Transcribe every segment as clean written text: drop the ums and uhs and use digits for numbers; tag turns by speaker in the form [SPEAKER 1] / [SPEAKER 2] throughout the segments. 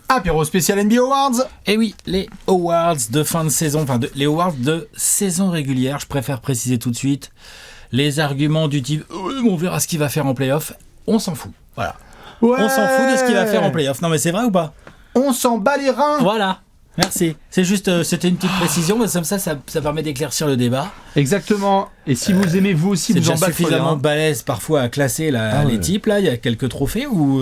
[SPEAKER 1] Apéro spécial NBA Awards.
[SPEAKER 2] Et oui, les awards de fin de saison, les awards de saison régulière, je préfère préciser tout de suite. Les arguments du type on verra ce qu'il va faire en playoff, on s'en fout. Voilà.
[SPEAKER 1] Ouais.
[SPEAKER 2] On s'en fout de ce qu'il va faire en playoff. Non mais c'est vrai ou pas?
[SPEAKER 1] On s'en bat les reins.
[SPEAKER 2] Voilà. Merci. C'est juste, c'était une petite précision, mais comme ça permet d'éclaircir le débat.
[SPEAKER 1] Exactement. Et si vous aimez vous aussi,
[SPEAKER 2] c'est
[SPEAKER 1] vous en
[SPEAKER 2] déjà
[SPEAKER 1] battre
[SPEAKER 2] suffisamment balèze parfois à classer les types. Là, il y a quelques trophées où.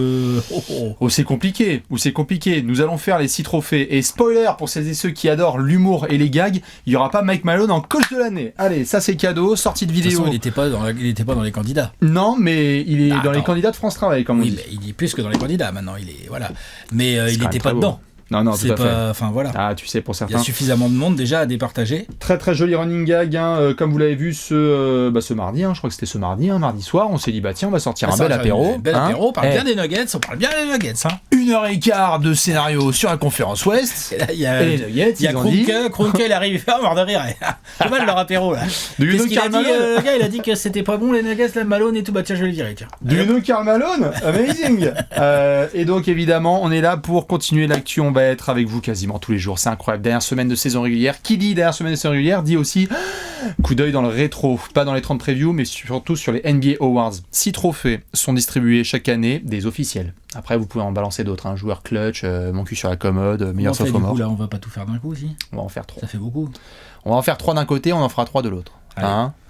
[SPEAKER 1] c'est compliqué. Nous allons faire les 6 trophées. Et spoiler pour celles et ceux qui adorent l'humour et les gags, il n'y aura pas Mike Malone en coach de l'année. Allez, ça c'est cadeau. Sortie de vidéo.
[SPEAKER 2] De toute façon, il n'était pas dans les candidats.
[SPEAKER 1] Non, mais il est dans les candidats de France Travail, comme on dit.
[SPEAKER 2] Mais il est plus que dans les candidats maintenant. Mais il n'était pas dedans.
[SPEAKER 1] Non, tout à fait.
[SPEAKER 2] Enfin voilà.
[SPEAKER 1] Ah, tu sais, pour certains.
[SPEAKER 2] Il y a suffisamment de monde déjà à départager.
[SPEAKER 1] Très très joli running gag, comme vous l'avez vu ce mardi, je crois que c'était ce mardi, mardi soir, on s'est dit tiens, on va sortir un bel apéro.
[SPEAKER 2] On parle bien des Nuggets, on parle bien des Nuggets.
[SPEAKER 1] 1h15 de scénario sur la conférence Ouest.
[SPEAKER 2] Et là, il y a les Nuggets, Kroenke, il arrive à mort de rire. C'est mal leur apéro là.
[SPEAKER 1] Le
[SPEAKER 2] gars, il a dit que c'était pas bon les Nuggets, la Malone et tout, tiens, je vais le virer.
[SPEAKER 1] Do you know Karl Malone? Amazing. Et donc évidemment, on est là pour continuer l'actu. On va être avec vous quasiment tous les jours, c'est incroyable. Dernière semaine de saison régulière, qui dit dernière semaine de saison régulière dit aussi coup d'œil dans le rétro, pas dans les 30 previews mais surtout sur les NBA Awards. 6 trophées sont distribués chaque année, des officiels. Après vous pouvez en balancer d'autres, joueur clutch, mon cul sur la commode, meilleur sophomore.
[SPEAKER 2] Là on va pas tout faire d'un coup aussi.
[SPEAKER 1] On va en faire 3.
[SPEAKER 2] Ça fait beaucoup.
[SPEAKER 1] On va en faire 3 d'un côté, on en fera 3 de l'autre.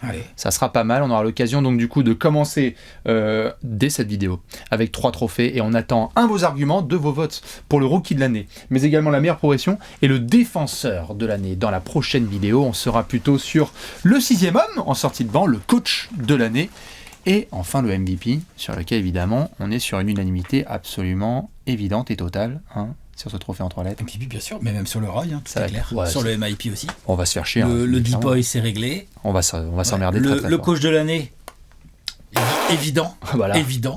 [SPEAKER 2] Allez.
[SPEAKER 1] Ça sera pas mal, on aura l'occasion donc du coup de commencer dès cette vidéo avec 3 trophées et on attend vos arguments, de vos votes pour le rookie de l'année, mais également la meilleure progression et le défenseur de l'année. Dans la prochaine vidéo, on sera plutôt sur le 6e homme en sortie de banc, le coach de l'année et enfin le MVP sur lequel évidemment on est sur une unanimité absolument évidente et totale. Sur ce trophée en 3 lettres.
[SPEAKER 2] MVP bien sûr, mais même sur le Roy, c'est clair.
[SPEAKER 1] Ouais,
[SPEAKER 2] sur le MIP aussi.
[SPEAKER 1] On va se faire chier.
[SPEAKER 2] Le Deep Boy c'est réglé.
[SPEAKER 1] On va s'emmerder très très
[SPEAKER 2] Le
[SPEAKER 1] fort.
[SPEAKER 2] coach de l'année, évident.
[SPEAKER 1] Voilà.
[SPEAKER 2] Évident.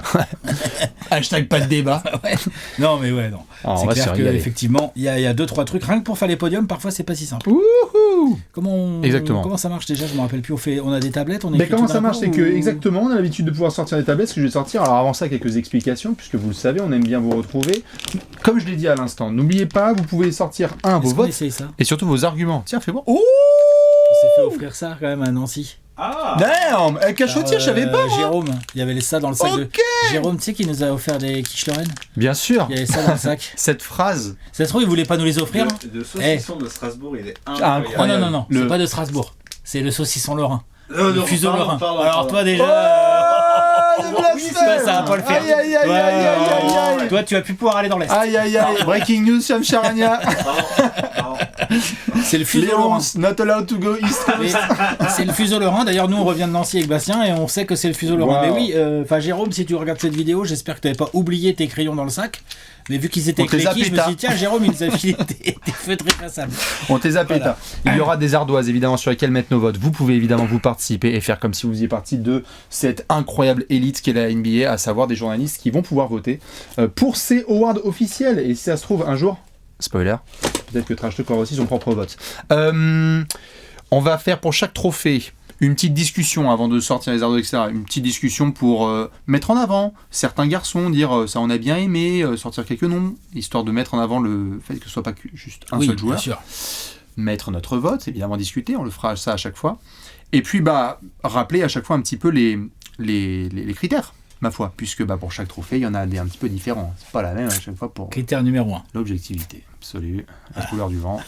[SPEAKER 1] Hashtag pas de débat.
[SPEAKER 2] Non mais non. C'est clair qu'effectivement, il y a 2-3 trucs. Rien que pour faire les podiums, parfois c'est pas si simple.
[SPEAKER 1] Wouhou.
[SPEAKER 2] Comment ça marche déjà? Je me rappelle plus. On a des tablettes,
[SPEAKER 1] Mais comment ça marche? C'est que exactement, on a l'habitude de pouvoir sortir des tablettes. Ce que je vais sortir. Alors avant ça, quelques explications, puisque vous le savez, on aime bien vous retrouver. Comme je l'ai dit à l'instant, n'oubliez pas, vous pouvez sortir vos votes
[SPEAKER 2] et
[SPEAKER 1] surtout vos arguments. Tiens, fais voir.
[SPEAKER 2] On s'est fait offrir ça quand même à Nancy.
[SPEAKER 1] Damn, cachotier, je savais pas.
[SPEAKER 2] Jérôme, il y avait ça dans le sac. Jérôme, tu sais, qui nous a offert des quiches Lorraine.
[SPEAKER 1] Bien sûr.
[SPEAKER 2] Il y avait ça dans le sac.
[SPEAKER 1] Cette phrase.
[SPEAKER 2] Ça se trouve, il voulait pas nous les offrir.
[SPEAKER 3] Le saucisson de Strasbourg, il est incroyable.
[SPEAKER 2] Non, c'est pas de Strasbourg. C'est le saucisson lorrain.
[SPEAKER 3] Le
[SPEAKER 2] fuseau lorrain. Alors toi déjà.
[SPEAKER 1] Ça
[SPEAKER 2] va pas le faire.
[SPEAKER 1] Aïe.
[SPEAKER 2] Toi, tu vas plus pouvoir aller dans l'Est.
[SPEAKER 1] Aïe. Breaking news, Cham Charania.
[SPEAKER 2] C'est le fuseau lorrain.
[SPEAKER 1] Not allowed to go east coast.
[SPEAKER 2] C'est le fuseau lorrain. D'ailleurs, nous, on revient de Nancy avec Bastien et on sait que c'est le fuseau lorrain.
[SPEAKER 1] Wow.
[SPEAKER 2] Mais oui, Jérôme, si tu regardes cette vidéo, j'espère que tu n'avais pas oublié tes crayons dans le sac. Mais vu qu'ils étaient cliqués, je me suis dit, tiens, Jérôme, il nous a filé des feutres effaçables.
[SPEAKER 1] On t'es zappé. Voilà. Il y aura des ardoises, évidemment, sur lesquelles mettre nos votes. Vous pouvez évidemment vous participer et faire comme si vous faisiez partie de cette incroyable élite qu'est la NBA, à savoir des journalistes qui vont pouvoir voter pour ces awards officiels. Et si ça se trouve, un jour, spoiler, peut-être que Trash Talk aura aussi son propre vote. On va faire pour chaque trophée une petite discussion avant de sortir les ardoises, etc. Une petite discussion pour mettre en avant certains garçons, dire ça on a bien aimé, sortir quelques noms, histoire de mettre en avant le fait que ce soit pas juste un seul joueur.
[SPEAKER 2] Bien sûr.
[SPEAKER 1] Mettre notre vote, évidemment discuter, on le fera ça à chaque fois. Et puis rappeler à chaque fois un petit peu les critères, ma foi, puisque pour chaque trophée, il y en a des un petit peu différents. C'est pas la même à chaque fois pour...
[SPEAKER 2] Critère numéro 1.
[SPEAKER 1] L'objectivité absolue, la couleur du vent,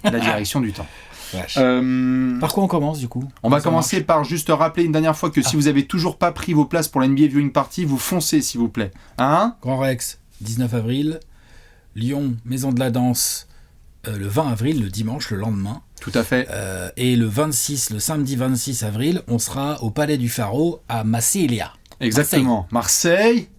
[SPEAKER 1] la direction du temps.
[SPEAKER 2] Par quoi on commence du coup?
[SPEAKER 1] On va commencer par juste rappeler une dernière fois que si vous avez toujours pas pris vos places pour la NBA Viewing Party, vous foncez s'il vous plaît.
[SPEAKER 2] Grand Rex, 19 avril. Lyon, Maison de la Danse, le 20 avril, le dimanche, le lendemain.
[SPEAKER 1] Tout à fait.
[SPEAKER 2] Et le samedi 26 avril, on sera au Palais du Pharo à Massilia.
[SPEAKER 1] Exactement. Marseille.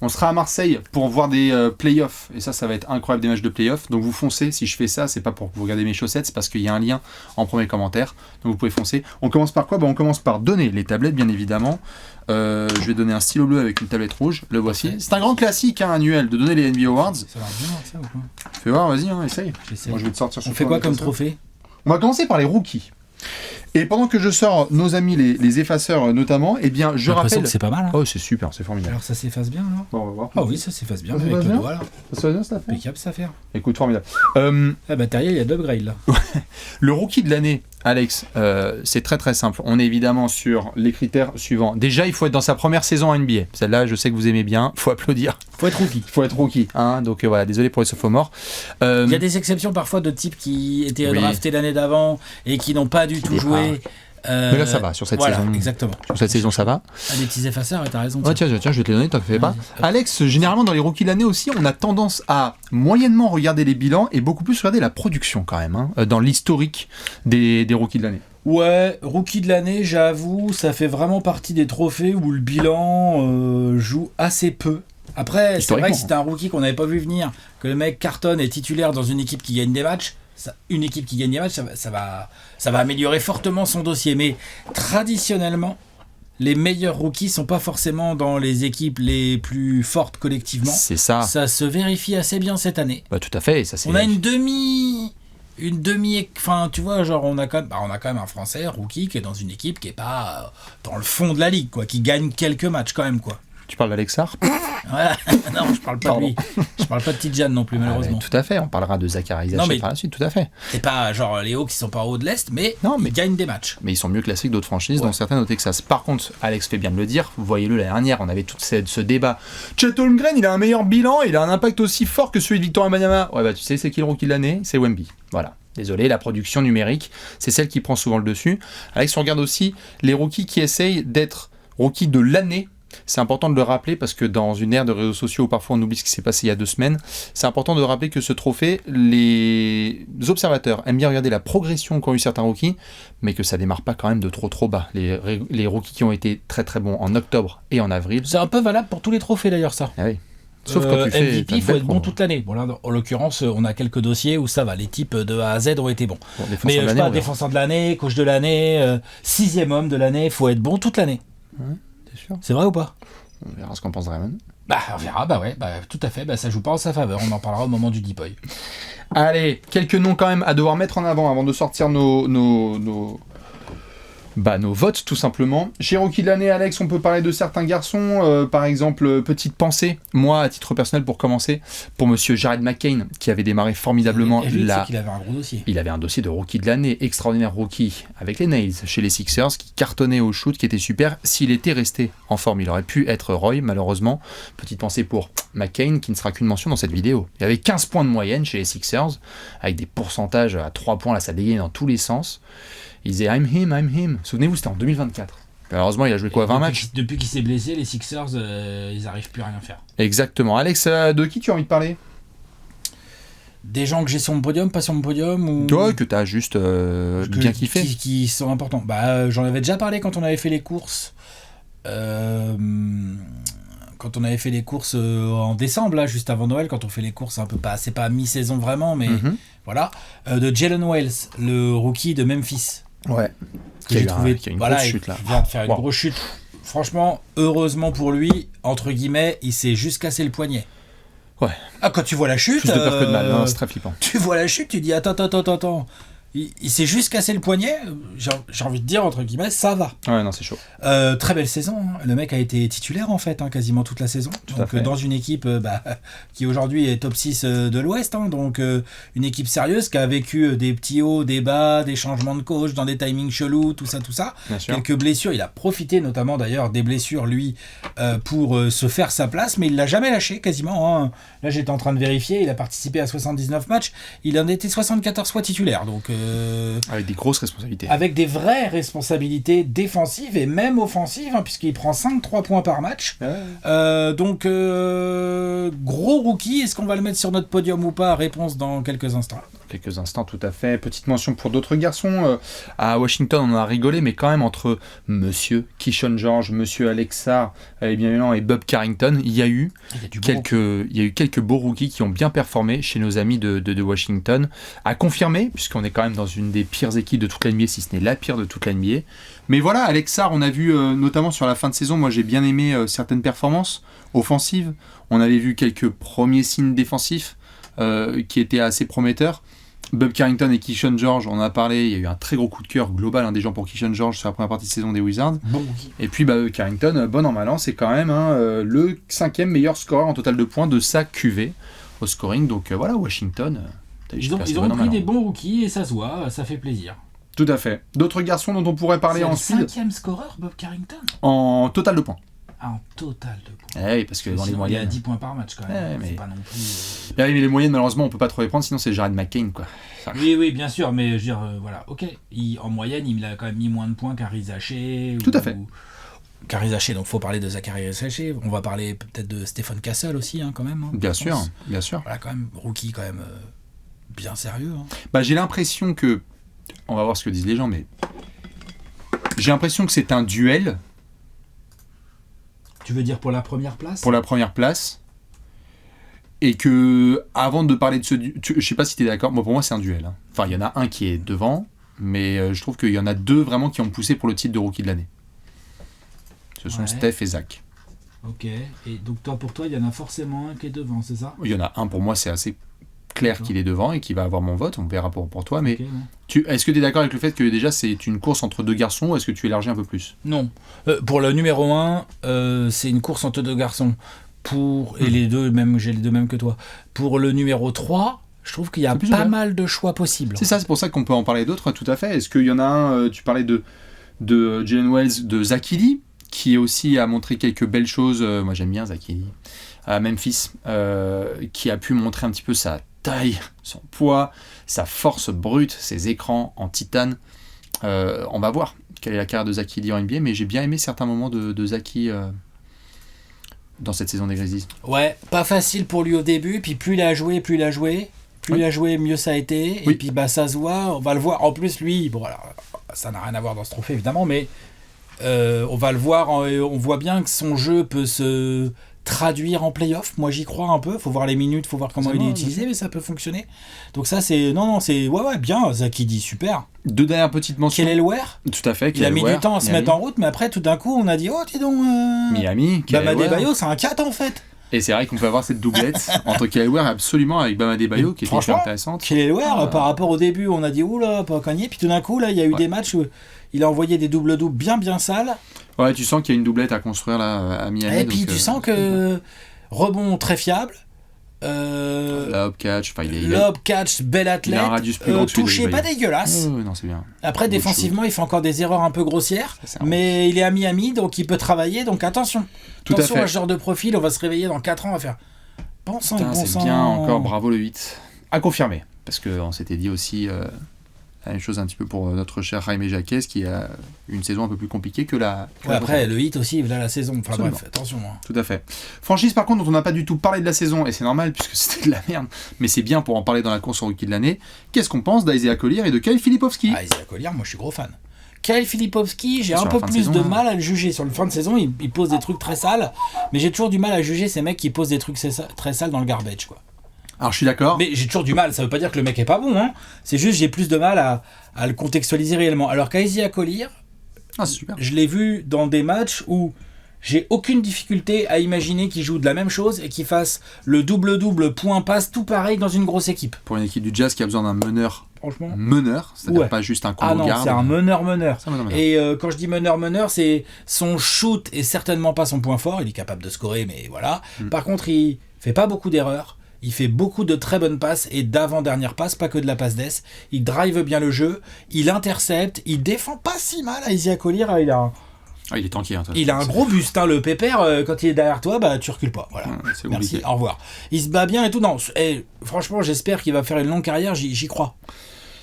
[SPEAKER 1] On sera à Marseille pour voir des playoffs. Et ça va être incroyable, des matchs de playoffs. Donc vous foncez. Si je fais ça, c'est pas pour que vous regardiez mes chaussettes, c'est parce qu'il y a un lien en premier commentaire. Donc vous pouvez foncer. On commence par quoi? On commence par donner les tablettes, bien évidemment. Je vais donner un stylo bleu avec une tablette rouge. Le voici. C'est un grand classique annuel de donner les NBA Awards.
[SPEAKER 2] Ça a l'air bien, ça ou quoi?
[SPEAKER 1] Fais voir, vas-y, essaye.
[SPEAKER 2] J'essaie.
[SPEAKER 1] Moi, je vais te sortir.
[SPEAKER 2] On fait quoi comme trophée?
[SPEAKER 1] On va commencer par les rookies. Et pendant que je sors nos amis les effaceurs notamment, eh bien je rappelle
[SPEAKER 2] que c'est pas mal.
[SPEAKER 1] Oh, c'est super, c'est formidable.
[SPEAKER 2] Alors ça s'efface bien là.
[SPEAKER 1] Bon, on va voir.
[SPEAKER 2] Ah oui, ça s'efface bien
[SPEAKER 1] Ça
[SPEAKER 2] avec
[SPEAKER 1] s'efface
[SPEAKER 2] le
[SPEAKER 1] bien
[SPEAKER 2] doigt là.
[SPEAKER 1] Ça se passe bien cette affaire.
[SPEAKER 2] Impeccable cette affaire.
[SPEAKER 1] Écoute, formidable.
[SPEAKER 2] Matériel, il y a d'upgrade là.
[SPEAKER 1] Le rookie de l'année, Alex, c'est très très simple. On est évidemment sur les critères suivants. Déjà, il faut être dans sa première saison en NBA. Celle-là, je sais que vous aimez bien. Il faut applaudir.
[SPEAKER 2] Faut être rookie.
[SPEAKER 1] Il faut être rookie. Hein. Donc voilà, désolé pour les sophomores.
[SPEAKER 2] Il y a des exceptions parfois de types qui étaient draftés l'année d'avant et qui n'ont pas du tout joué.
[SPEAKER 1] Mais là, ça va. Sur cette saison,
[SPEAKER 2] exactement.
[SPEAKER 1] Sur cette saison, ça va.
[SPEAKER 2] Ah, des petits effaceurs, t'as raison.
[SPEAKER 1] Tiens, je vais te les donner, t'en fais pas. Alex, généralement, dans les rookies de l'année aussi, on a tendance à moyennement regarder les bilans et beaucoup plus regarder la production quand même, hein, dans l'historique des rookies de l'année.
[SPEAKER 2] Ouais, rookie de l'année, j'avoue, ça fait vraiment partie des trophées où le bilan joue assez peu. Après, c'est vrai que si t'as un rookie qu'on n'avait pas vu venir, que le mec cartonne et titulaire dans une équipe qui gagne des matchs, une équipe qui gagne des matchs, ça va améliorer fortement son dossier. Mais traditionnellement, les meilleurs rookies sont pas forcément dans les équipes les plus fortes collectivement.
[SPEAKER 1] C'est ça.
[SPEAKER 2] Ça se vérifie assez bien cette année.
[SPEAKER 1] Bah, tout à fait. Ça,
[SPEAKER 2] on a une demi, enfin, tu vois, genre on a quand même un Français rookie qui est dans une équipe qui est pas dans le fond de la ligue, quoi, qui gagne quelques matchs quand même, quoi.
[SPEAKER 1] Tu parles d'Alexar ?
[SPEAKER 2] Voilà. Non, je parle pas de lui. Je parle pas de Tidjane non plus, malheureusement.
[SPEAKER 1] Tout à fait, on parlera de Zachary Zaché par la suite, tout à fait.
[SPEAKER 2] C'est pas genre les Hawks qui sont pas en haut de l'Est, mais ils gagnent des matchs.
[SPEAKER 1] Mais ils sont mieux classés que d'autres franchises, dont certaines au Texas. Par contre, Alex fait bien de le dire, vous voyez-le l'année dernière, on avait tout ce débat. Chet Holmgren, il a un meilleur bilan, il a un impact aussi fort que celui de Victor Wembanyama. Ouais, bah tu sais, c'est qui le rookie de l'année ? C'est Wemby. Voilà. Désolé, la production numérique, c'est celle qui prend souvent le dessus. Alex, on regarde aussi les rookies qui essayent d'être rookies de l'année. C'est important de le rappeler parce que dans une ère de réseaux sociaux où parfois on oublie ce qui s'est passé il y a 2 semaines, c'est important de rappeler que ce trophée, les observateurs aiment bien regarder la progression qu'ont eu certains rookies, mais que ça démarre pas quand même de trop bas. Les rookies qui ont été très très bons en octobre et en avril.
[SPEAKER 2] C'est un peu valable pour tous les trophées d'ailleurs, ça.
[SPEAKER 1] Ah oui. Sauf quand tu fais
[SPEAKER 2] MVP, il faut être bon toute l'année. Bon, là, en l'occurrence, on a quelques dossiers où ça va. Les types de A à Z ont été bons. Mais je sais pas, défenseur de l'année, coach de l'année, 6e homme de l'année, il faut être bon toute l'année.
[SPEAKER 1] Ouais. Sûr.
[SPEAKER 2] C'est vrai ou pas ?
[SPEAKER 1] On verra ce qu'en pense Draymond.
[SPEAKER 2] On verra, tout à fait, ça joue pas en sa faveur, on en parlera au moment du Deep Boy.
[SPEAKER 1] Allez, quelques noms quand même à devoir mettre en avant de sortir nos votes tout simplement. Chez Rookie de l'année, Alex, on peut parler de certains garçons, par exemple, petite pensée, moi à titre personnel pour commencer, pour monsieur Jared McCain, qui avait démarré formidablement.
[SPEAKER 2] Et lui, c'est qu'il avait un gros dossier.
[SPEAKER 1] Il avait un dossier de Rookie de l'année, extraordinaire rookie, avec les Nails, chez les Sixers, qui cartonnait au shoot, qui était super. S'il était resté en forme, il aurait pu être Roy, malheureusement. Petite pensée pour McCain, qui ne sera qu'une mention dans cette vidéo. Il avait 15 points de moyenne chez les Sixers, avec des pourcentages à 3 points, là ça dégayait dans tous les sens. Il disait I'm him. Souvenez-vous, c'était en 2024. Malheureusement, il a joué 20 matchs.
[SPEAKER 2] Depuis qu'il s'est blessé, les Sixers, ils n'arrivent plus à rien faire.
[SPEAKER 1] Exactement. Alex, de qui tu as envie de parler ?
[SPEAKER 2] Des gens que j'ai sur mon podium, pas sur mon podium ou...
[SPEAKER 1] Toi, que tu as juste bien kiffé.
[SPEAKER 2] Qui sont importants. J'en avais déjà parlé quand on avait fait les courses. Quand on avait fait les courses en décembre, là, juste avant Noël, quand on fait les courses un peu pas, c'est pas mi-saison vraiment, mais voilà. De Jalen Wells, le rookie de Memphis.
[SPEAKER 1] Ouais.
[SPEAKER 2] Qui a une
[SPEAKER 1] grosse chute là.
[SPEAKER 2] Il vient de faire une grosse chute. Franchement, heureusement pour lui, entre guillemets, il s'est juste cassé le poignet.
[SPEAKER 1] Ouais.
[SPEAKER 2] Ah, quand tu vois la chute.
[SPEAKER 1] Plus de peur que de mal, non, c'est très flippant.
[SPEAKER 2] Tu vois la chute, tu dis attends. Il s'est juste cassé le poignet, j'ai envie de dire, entre guillemets, ça va.
[SPEAKER 1] Ouais, non, c'est chaud.
[SPEAKER 2] Très belle saison, hein. Le mec a été titulaire en fait, hein, quasiment toute la saison. Donc dans une équipe qui aujourd'hui est top 6 de l'Ouest, hein, donc une équipe sérieuse qui a vécu des petits hauts, des bas, des changements de coach dans des timings chelous, tout ça. Quelques blessures, il a profité notamment d'ailleurs des blessures lui pour se faire sa place, mais il l'a jamais lâché quasiment, hein. Là j'étais en train de vérifier, il a participé à 79 matchs, il en était 74 fois titulaire, donc...
[SPEAKER 1] avec des grosses responsabilités.
[SPEAKER 2] Avec des vraies responsabilités défensives et même offensives, hein, puisqu'il prend 5-3 points par match. Donc, gros rookie. Est-ce qu'on va le mettre sur notre podium ou pas ? Réponse dans quelques instants.
[SPEAKER 1] Quelques instants, tout à fait. Petite mention pour d'autres garçons. À Washington, on en a rigolé, mais quand même, entre monsieur Keyshawn George, monsieur Alexar, et Bob Carrington, il y a eu quelques beaux rookies qui ont bien performé chez nos amis de Washington. À confirmer, puisqu'on est quand même dans une des pires équipes de toute la NBA, si ce n'est la pire de toute la NBA. Mais voilà, Alexar, on a vu, notamment sur la fin de saison, moi j'ai bien aimé certaines performances offensives. On avait vu quelques premiers signes défensifs qui étaient assez prometteurs. Bob Carrington et Keyshawn George, on en a parlé, il y a eu un très gros coup de cœur global des gens pour Keyshawn George sur la première partie de saison des Wizards.
[SPEAKER 2] Bon.
[SPEAKER 1] Et puis Carrington, bon an mal an, c'est quand même le 5e meilleur scoreur en total de points de sa QV au scoring. Donc voilà, Washington.
[SPEAKER 2] Ils ont pris des bons rookies et ça se voit, ça fait plaisir.
[SPEAKER 1] Tout à fait. D'autres garçons dont on pourrait parler ensuite.
[SPEAKER 2] C'est le 5e scoreur, Bob Carrington.
[SPEAKER 1] En total de points.
[SPEAKER 2] Ah, en total de points.
[SPEAKER 1] Oui, parce que dans les moyennes.
[SPEAKER 2] Il y a 10 points par match quand même.
[SPEAKER 1] Mais...
[SPEAKER 2] C'est pas non plus.
[SPEAKER 1] Mais les moyennes, malheureusement, on peut pas trop les prendre, sinon c'est Jared McCain, quoi.
[SPEAKER 2] Oui, bien sûr, mais je veux dire, voilà, ok. En moyenne, il a quand même mis moins de points qu'Arizaché.
[SPEAKER 1] Tout à fait.
[SPEAKER 2] Karizaché, donc faut parler de Zachary Arizaché. On va parler peut-être de Stephen Castle aussi, quand même.
[SPEAKER 1] Bien sûr.
[SPEAKER 2] Voilà, quand même, rookie, quand même, bien sérieux.
[SPEAKER 1] J'ai l'impression que. On va voir ce que disent les gens, mais. J'ai l'impression que c'est un duel.
[SPEAKER 2] Tu veux dire pour la première place ?
[SPEAKER 1] Pour la première place. Et que, avant de parler de ce duel, je sais pas si tu es d'accord, pour moi c'est un duel. Enfin, il y en a un qui est devant, mais je trouve qu'il y en a deux vraiment qui ont poussé pour le titre de rookie de l'année. Ce sont Steph et Zach.
[SPEAKER 2] Ok, et donc pour toi, il y en a forcément un qui est devant, c'est ça ?
[SPEAKER 1] Il y en a un, pour moi c'est assez clair qu'il est devant et qui va avoir mon vote, on verra pour toi, mais est-ce que tu es d'accord avec le fait que déjà c'est une course entre deux garçons ou est-ce que tu élargis un peu plus ?
[SPEAKER 2] Non, pour le numéro 1, c'est une course entre deux garçons, et les deux, j'ai les deux mêmes que toi. Pour le numéro 3, je trouve qu'il y a pas mal de choix possibles.
[SPEAKER 1] C'est ça, c'est pour ça qu'on peut en parler d'autres, tout à fait. Est-ce qu'il y en a un, tu parlais de Jalen Wells, de Zach Edey, qui aussi a montré quelques belles choses, moi j'aime bien Zach Edey, à Memphis, qui a pu montrer un petit peu sa taille, son poids, sa force brute, ses écrans en titane. On va voir quelle est la carrière de Zach Edey en NBA, mais j'ai bien aimé certains moments de Zaki dans cette saison des Grizzlies.
[SPEAKER 2] Ouais, pas facile pour lui au début, puis plus il a joué, mieux ça a été, et puis ça se voit, on va le voir. En plus, lui, ça n'a rien à voir dans ce trophée évidemment, mais on va le voir, on voit bien que son jeu peut se traduire en play-off. Moi j'y crois un peu, faut voir les minutes, faut voir comment il est utilisé, mais ça peut fonctionner. Donc ça c'est bien, Zach Edey, super.
[SPEAKER 1] Deux dernières petites mentions.
[SPEAKER 2] Kelly Ware,
[SPEAKER 1] tout à fait.
[SPEAKER 2] Il a mis du temps à se mettre en route, mais après tout d'un coup on a dit dis donc
[SPEAKER 1] Miami,
[SPEAKER 2] Bam Adebayo, c'est un 4 en fait.
[SPEAKER 1] Et c'est vrai qu'on peut avoir cette doublette entre Kelly Ware absolument avec Bam Adebayo qui était hyper intéressante.
[SPEAKER 2] Kelly Ware, par rapport au début, on a dit oula, pas cogné, puis tout d'un coup là, il y a eu des matchs où il a envoyé des doubles-doubles bien sales.
[SPEAKER 1] Ouais, tu sens qu'il y a une doublette à construire là à Miami.
[SPEAKER 2] Et puis tu sens que rebond très fiable.
[SPEAKER 1] Lob catch,
[SPEAKER 2] bel athlète.
[SPEAKER 1] Il a un radius plus grand
[SPEAKER 2] touché, pas dégueulasse.
[SPEAKER 1] Non, c'est bien.
[SPEAKER 2] Après, défensivement, il fait encore des erreurs un peu grossières, mais il est à Miami, donc il peut travailler. Donc attention à ce genre de profil. On va se réveiller dans 4 ans, on va faire bon sang.
[SPEAKER 1] C'est bien encore, bravo le 8. À confirmer, parce qu'on s'était dit aussi la même chose un petit peu pour notre cher Jaime Jaquez qui a une saison un peu plus compliquée que la...
[SPEAKER 2] après, le hit aussi, là, la saison. Enfin absolument. Bref, attention.
[SPEAKER 1] Tout à fait. Franchise, par contre, dont on n'a pas du tout parlé de la saison, et c'est normal puisque c'était de la merde, mais c'est bien pour en parler dans la course au rookie de l'année. Qu'est-ce qu'on pense d'Isaiah Collier et de Kyle Filipowski ?
[SPEAKER 2] Isaiah Collier, moi je suis gros fan. Kyle Filipowski, j'ai un peu plus de mal à le juger. Sur le fin de saison, il pose des trucs très sales, mais j'ai toujours du mal à juger ces mecs qui posent des trucs très sales dans le garbage, quoi.
[SPEAKER 1] Alors je suis d'accord.
[SPEAKER 2] Mais j'ai toujours du mal, ça veut pas dire que le mec est pas bon, hein. C'est juste j'ai plus de mal à le contextualiser réellement. Alors qu'Isaiah Collier, je l'ai vu dans des matchs où j'ai aucune difficulté à imaginer qu'il joue de la même chose et qu'il fasse le double-double point-passe tout pareil dans une grosse équipe.
[SPEAKER 1] Pour une équipe du Jazz qui a besoin d'un meneur.
[SPEAKER 2] Franchement.
[SPEAKER 1] Meneur, c'est-à-dire pas juste un combo garde.
[SPEAKER 2] C'est un meneur. Et quand je dis meneur, c'est son shoot est certainement pas son point fort. Il est capable de scorer, mais voilà. Par contre, il fait pas beaucoup d'erreurs. Il fait beaucoup de très bonnes passes et d'avant-dernière passe, pas que de la passe d'ess. Il drive bien le jeu, il intercepte, il défend pas si mal. Isaiah Collier,
[SPEAKER 1] il est tanky.
[SPEAKER 2] Il a un gros buste, le pépère. Quand il est derrière toi, tu recules pas. Voilà.
[SPEAKER 1] C'est
[SPEAKER 2] merci,
[SPEAKER 1] compliqué.
[SPEAKER 2] au revoir. Il se bat bien et tout. Non, franchement, j'espère qu'il va faire une longue carrière. J'y crois.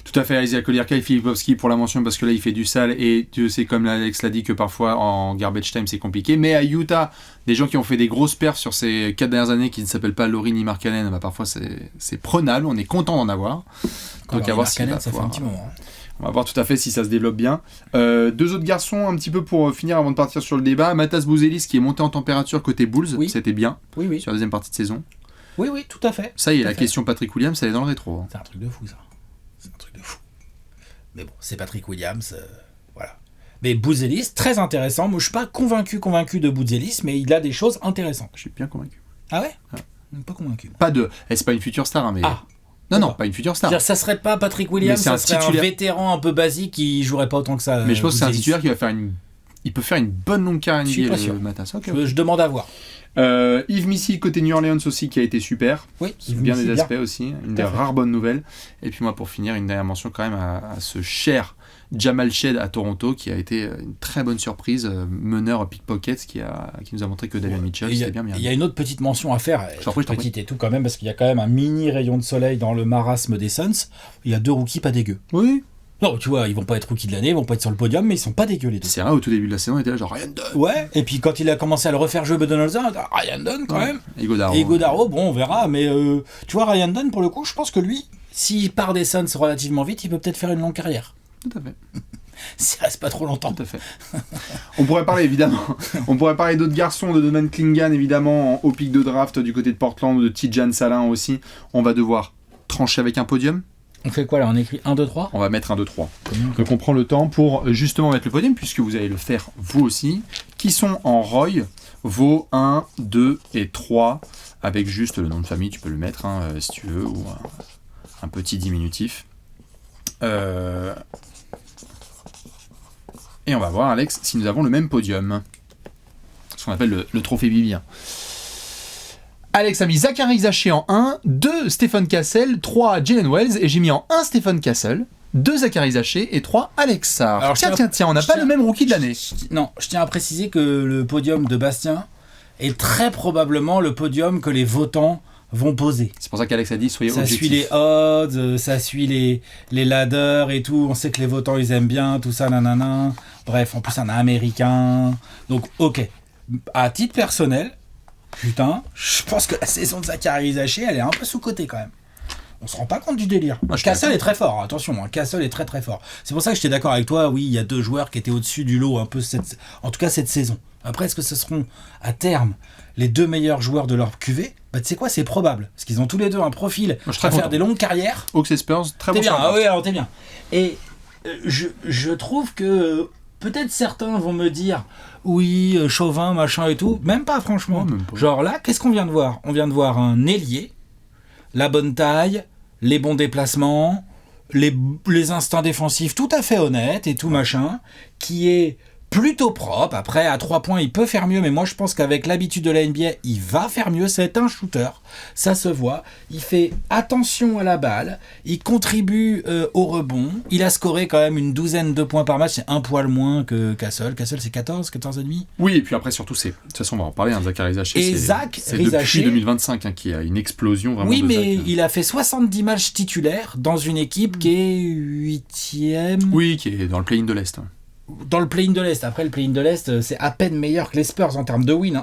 [SPEAKER 1] Tout à fait, Isaiah Collier, Kyle Filipowski pour la mention parce que là il fait du sale et Dieu sait comme Alex l'a dit que parfois en garbage time c'est compliqué, mais à Utah, des gens qui ont fait des grosses perfs sur ces 4 dernières années qui ne s'appellent pas Laurie ni Mark Allen, parfois c'est prenable, on est content d'en avoir. Donc à voir si ça fait un petit moment. On va voir tout à fait si ça se développe bien. Deux autres garçons un petit peu pour finir avant de partir sur le débat. Matas Bouzelis qui est monté en température côté Bulls, c'était bien sur la deuxième partie de saison.
[SPEAKER 2] Oui, tout à fait.
[SPEAKER 1] Ça y est, la question Patrick Williams, elle est dans le rétro.
[SPEAKER 2] C'est un truc de fou ça. Mais bon, c'est Patrick Williams, voilà. Mais Bouzelis, très intéressant. Moi, je suis pas convaincu de Bouzelis, mais il a des choses intéressantes.
[SPEAKER 1] Je suis bien convaincu.
[SPEAKER 2] Ah ouais Pas convaincu.
[SPEAKER 1] Pas de... c'est pas une future star, mais... Non, pas une future star.
[SPEAKER 2] Ça serait pas Patrick Williams, ça serait un vétéran un peu basique qui jouerait pas autant que ça.
[SPEAKER 1] Mais je pense que c'est un titulaire qui va faire il peut faire une bonne longue carrière NBA le matin.
[SPEAKER 2] Je demande à voir.
[SPEAKER 1] Yves Missy côté New Orleans aussi qui a été super.
[SPEAKER 2] Oui,
[SPEAKER 1] bien des aspects aussi. Une des rares bonnes nouvelles. Et puis moi pour finir, une dernière mention quand même à ce cher Jamal Shead à Toronto qui a été une très bonne surprise, meneur pickpocket qui nous a montré que Davion Mitchell c'était bien.
[SPEAKER 2] Il y a une autre petite mention à faire, petite et tout quand même, parce qu'il y a quand même un mini rayon de soleil dans le marasme des Suns. Il y a 2 rookies pas dégueux.
[SPEAKER 1] Oui.
[SPEAKER 2] Non, tu vois, ils vont pas être rookies de l'année, ils vont pas être sur le podium, mais ils sont pas dégueux les deux.
[SPEAKER 1] C'est vrai, au tout début de la saison, il était là genre Ryan Dunn.
[SPEAKER 2] Ouais, et puis quand il a commencé à le refaire jouer Budenholzer, Ryan Dunn quand même.
[SPEAKER 1] Et Godaro,
[SPEAKER 2] bon, on verra, mais tu vois, Ryan Dunn, pour le coup, je pense que lui, s'il part des Suns relativement vite, il peut peut-être faire une longue carrière.
[SPEAKER 1] Tout à fait.
[SPEAKER 2] S'il reste pas trop longtemps.
[SPEAKER 1] Tout à fait. On pourrait parler d'autres garçons, de Donovan Clingan évidemment, au pic de draft du côté de Portland, de Tidjane Salin aussi. On va devoir trancher avec un podium.
[SPEAKER 2] On fait quoi là? On écrit 1, 2, 3?
[SPEAKER 1] On va mettre 1, 2, 3. Donc on prend le temps pour justement mettre le podium, puisque vous allez le faire vous aussi. Qui sont en Roy vos 1, 2 et 3, avec juste le nom de famille, tu peux le mettre si tu veux, ou un petit diminutif. Et on va voir, Alex, si nous avons le même podium. Ce qu'on appelle le trophée Vivien. Alex a mis Zachary Zaché en 1, 2 Stephen Castle, 3 Jalen Wells, et j'ai mis en 1 Stephen Castle, 2 Zachary Zaché et 3 Alex Sarr. Alors, tiens, on n'a pas le même rookie de l'année.
[SPEAKER 2] Non, je tiens à préciser que le podium de Bastien est très probablement le podium que les votants vont poser.
[SPEAKER 1] C'est pour ça qu'Alex a dit soyez objectifs.
[SPEAKER 2] Ça suit les odds, ça suit les ladders et tout. On sait que les votants ils aiment bien tout ça, nanana. Bref, en plus un américain. Donc ok. À titre personnel, putain, je pense que la saison de Zachary Zaché, elle est un peu sous-cotée quand même. On se rend pas compte du délire. Castle est très fort, attention, Castle est très très fort. C'est pour ça que j'étais d'accord avec toi, oui, il y a 2 joueurs qui étaient au-dessus du lot un peu en tout cas cette saison. Après, est-ce que ce seront à terme les 2 meilleurs joueurs de leur QV? Bah tu sais quoi, c'est probable, parce qu'ils ont tous les deux un profil à faire des longues carrières.
[SPEAKER 1] Hawks et Spurs, très bon.
[SPEAKER 2] T'es bien, ah oui, alors t'es bien. Et je trouve que peut-être certains vont me dire oui, Chauvin, machin et tout, même pas franchement. Même pas. Genre là, qu'est-ce qu'on vient de voir? On vient de voir un ailier, la bonne taille, les bons déplacements, les instincts défensifs tout à fait honnêtes et tout machin, qui est plutôt propre. Après, à 3 points, il peut faire mieux, mais moi je pense qu'avec l'habitude de la NBA, il va faire mieux. C'est un shooter, ça se voit. Il fait attention à la balle, il contribue au rebond. Il a scoré quand même une 12aine de points par match, c'est un poil moins que Castle. Castle, c'est 14 et demi.
[SPEAKER 1] Oui, et puis après, surtout, de toute façon, on va en parler, Zachary Zaché.
[SPEAKER 2] Et
[SPEAKER 1] c'est depuis 2025 qu'il y a une explosion vraiment.
[SPEAKER 2] Oui,
[SPEAKER 1] de
[SPEAKER 2] mais
[SPEAKER 1] Zach.
[SPEAKER 2] il a fait 70 matchs titulaires dans une équipe qui est 8e.
[SPEAKER 1] Oui, qui est dans le play-in de l'Est.
[SPEAKER 2] Dans le play-in de l'Est. Après, le play-in de l'Est, c'est à peine meilleur que les Spurs en termes de win.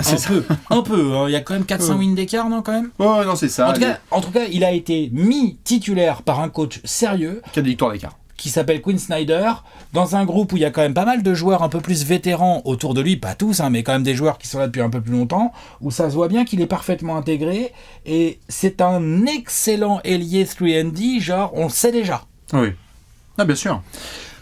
[SPEAKER 2] Un peu. Il y a quand même 400 wins d'écart, non, quand même?
[SPEAKER 1] Oh, non, c'est ça.
[SPEAKER 2] En tout cas, il a été mis titulaire par un coach sérieux.
[SPEAKER 1] 4 victoires d'écart.
[SPEAKER 2] Qui s'appelle Quinn Snyder, dans un groupe où il y a quand même pas mal de joueurs un peu plus vétérans autour de lui, pas tous, mais quand même des joueurs qui sont là depuis un peu plus longtemps, où ça se voit bien qu'il est parfaitement intégré, et c'est un excellent ailier 3&D, genre, on le sait déjà.
[SPEAKER 1] Oui. Ah, bien sûr.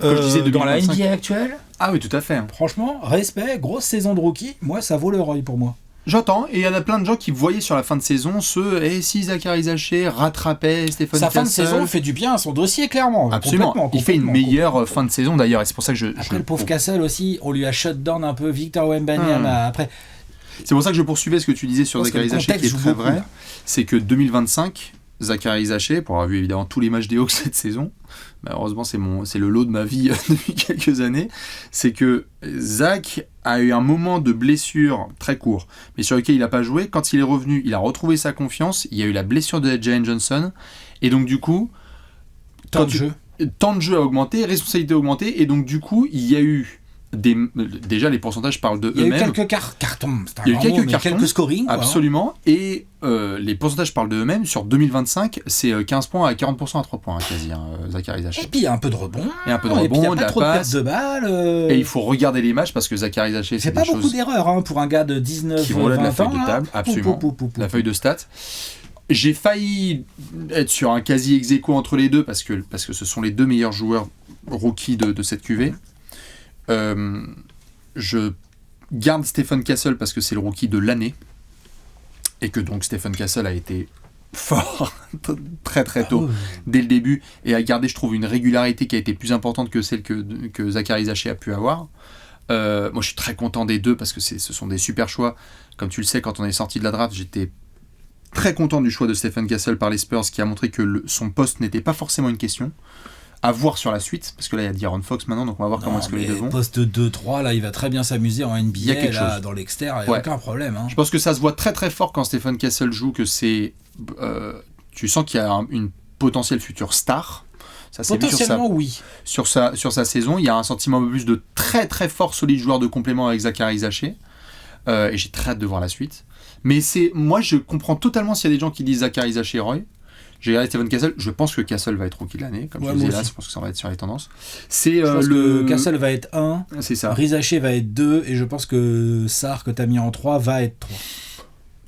[SPEAKER 1] Comme je disais,
[SPEAKER 2] dans la NBA actuelle.
[SPEAKER 1] Ah oui, tout à fait.
[SPEAKER 2] Franchement, respect, grosse saison de rookie, moi ça vaut le Roy pour moi.
[SPEAKER 1] J'entends, et il y en a plein de gens qui voyaient sur la fin de saison si Zachary Zaché rattrapait Stephen Castle.
[SPEAKER 2] Sa fin de saison fait du bien à son dossier, clairement.
[SPEAKER 1] Absolument, il fait une meilleure fin de saison d'ailleurs, et c'est pour ça que
[SPEAKER 2] Après le pauvre Castle aussi, on lui a shut down un peu Victor Wembanyama après.
[SPEAKER 1] C'est pour ça que je poursuivais ce que tu disais sur Zachary Zaché, qui est très vrai, c'est que 2025, Zachary Zaché, pour avoir vu évidemment tous les matchs des Hawks cette saison, malheureusement c'est le lot de ma vie depuis quelques années, c'est que Zach a eu un moment de blessure très court, mais sur lequel il n'a pas joué. Quand il est revenu, il a retrouvé sa confiance, il y a eu la blessure de Jalen Johnson, et donc du coup, temps de jeu a augmenté, responsabilité a augmenté, et donc du coup, il y a eu déjà les pourcentages parlent de eux-mêmes.
[SPEAKER 2] Il y a eu quelques cartons,
[SPEAKER 1] il y a eu
[SPEAKER 2] quelques scorings.
[SPEAKER 1] Absolument. Quoi. Et les pourcentages parlent de eux-mêmes. Sur 2025, c'est 15 points à 40% à 3 points, quasi, Zachary Zaché.
[SPEAKER 2] Et puis il y a un peu de rebond.
[SPEAKER 1] Et un peu de rebond,
[SPEAKER 2] il n'y a pas trop de perte de balles.
[SPEAKER 1] Et il faut regarder les matchs parce que Zachary Zaché,
[SPEAKER 2] c'est pas beaucoup d'erreurs pour un gars de 19
[SPEAKER 1] qui relève la feuille
[SPEAKER 2] ans,
[SPEAKER 1] de table, absolument. La feuille de stats. J'ai failli être sur un quasi ex-aequo entre les deux parce que ce sont les 2 meilleurs joueurs rookies de cette QV. Je garde Stephen Castle parce que c'est le rookie de l'année et que donc Stephen Castle a été fort très très tôt, dès le début, et a gardé, je trouve, une régularité qui a été plus importante que celle que Zachary Zaché a pu avoir. Moi, je suis très content des deux parce que ce sont des super choix. Comme tu le sais, quand on est sorti de la draft, j'étais très content du choix de Stephen Castle par les Spurs, qui a montré que son poste n'était pas forcément une question. À voir sur la suite, parce que là il y a De'Aaron Fox maintenant, donc on va voir comment est-ce que les deux vont.
[SPEAKER 2] Poste 2-3, là il va très bien s'amuser en NBA,
[SPEAKER 1] il y a quelque chose.
[SPEAKER 2] Dans l'extérieur, il n'y a aucun problème. Hein.
[SPEAKER 1] Je pense que ça se voit très très fort quand Stephen Castle joue, que c'est... tu sens qu'il y a une potentielle future star. Ça, c'est
[SPEAKER 2] potentiellement, oui.
[SPEAKER 1] Sur sa saison, il y a un sentiment plus de très très fort solide joueur de complément avec Zachary Zaché. Et j'ai très hâte de voir la suite. Mais moi je comprends totalement s'il y a des gens qui disent Zachary Zaché et Roy. J'ai regardé Stephen Castle, je pense que Castle va être rookie de l'année, comme je disais là, je pense que ça va être sur les tendances.
[SPEAKER 2] Je pense que Castle va être 1,
[SPEAKER 1] c'est ça.
[SPEAKER 2] Rizaché va être 2, et je pense que Sarr, que tu as mis en 3, va être 3.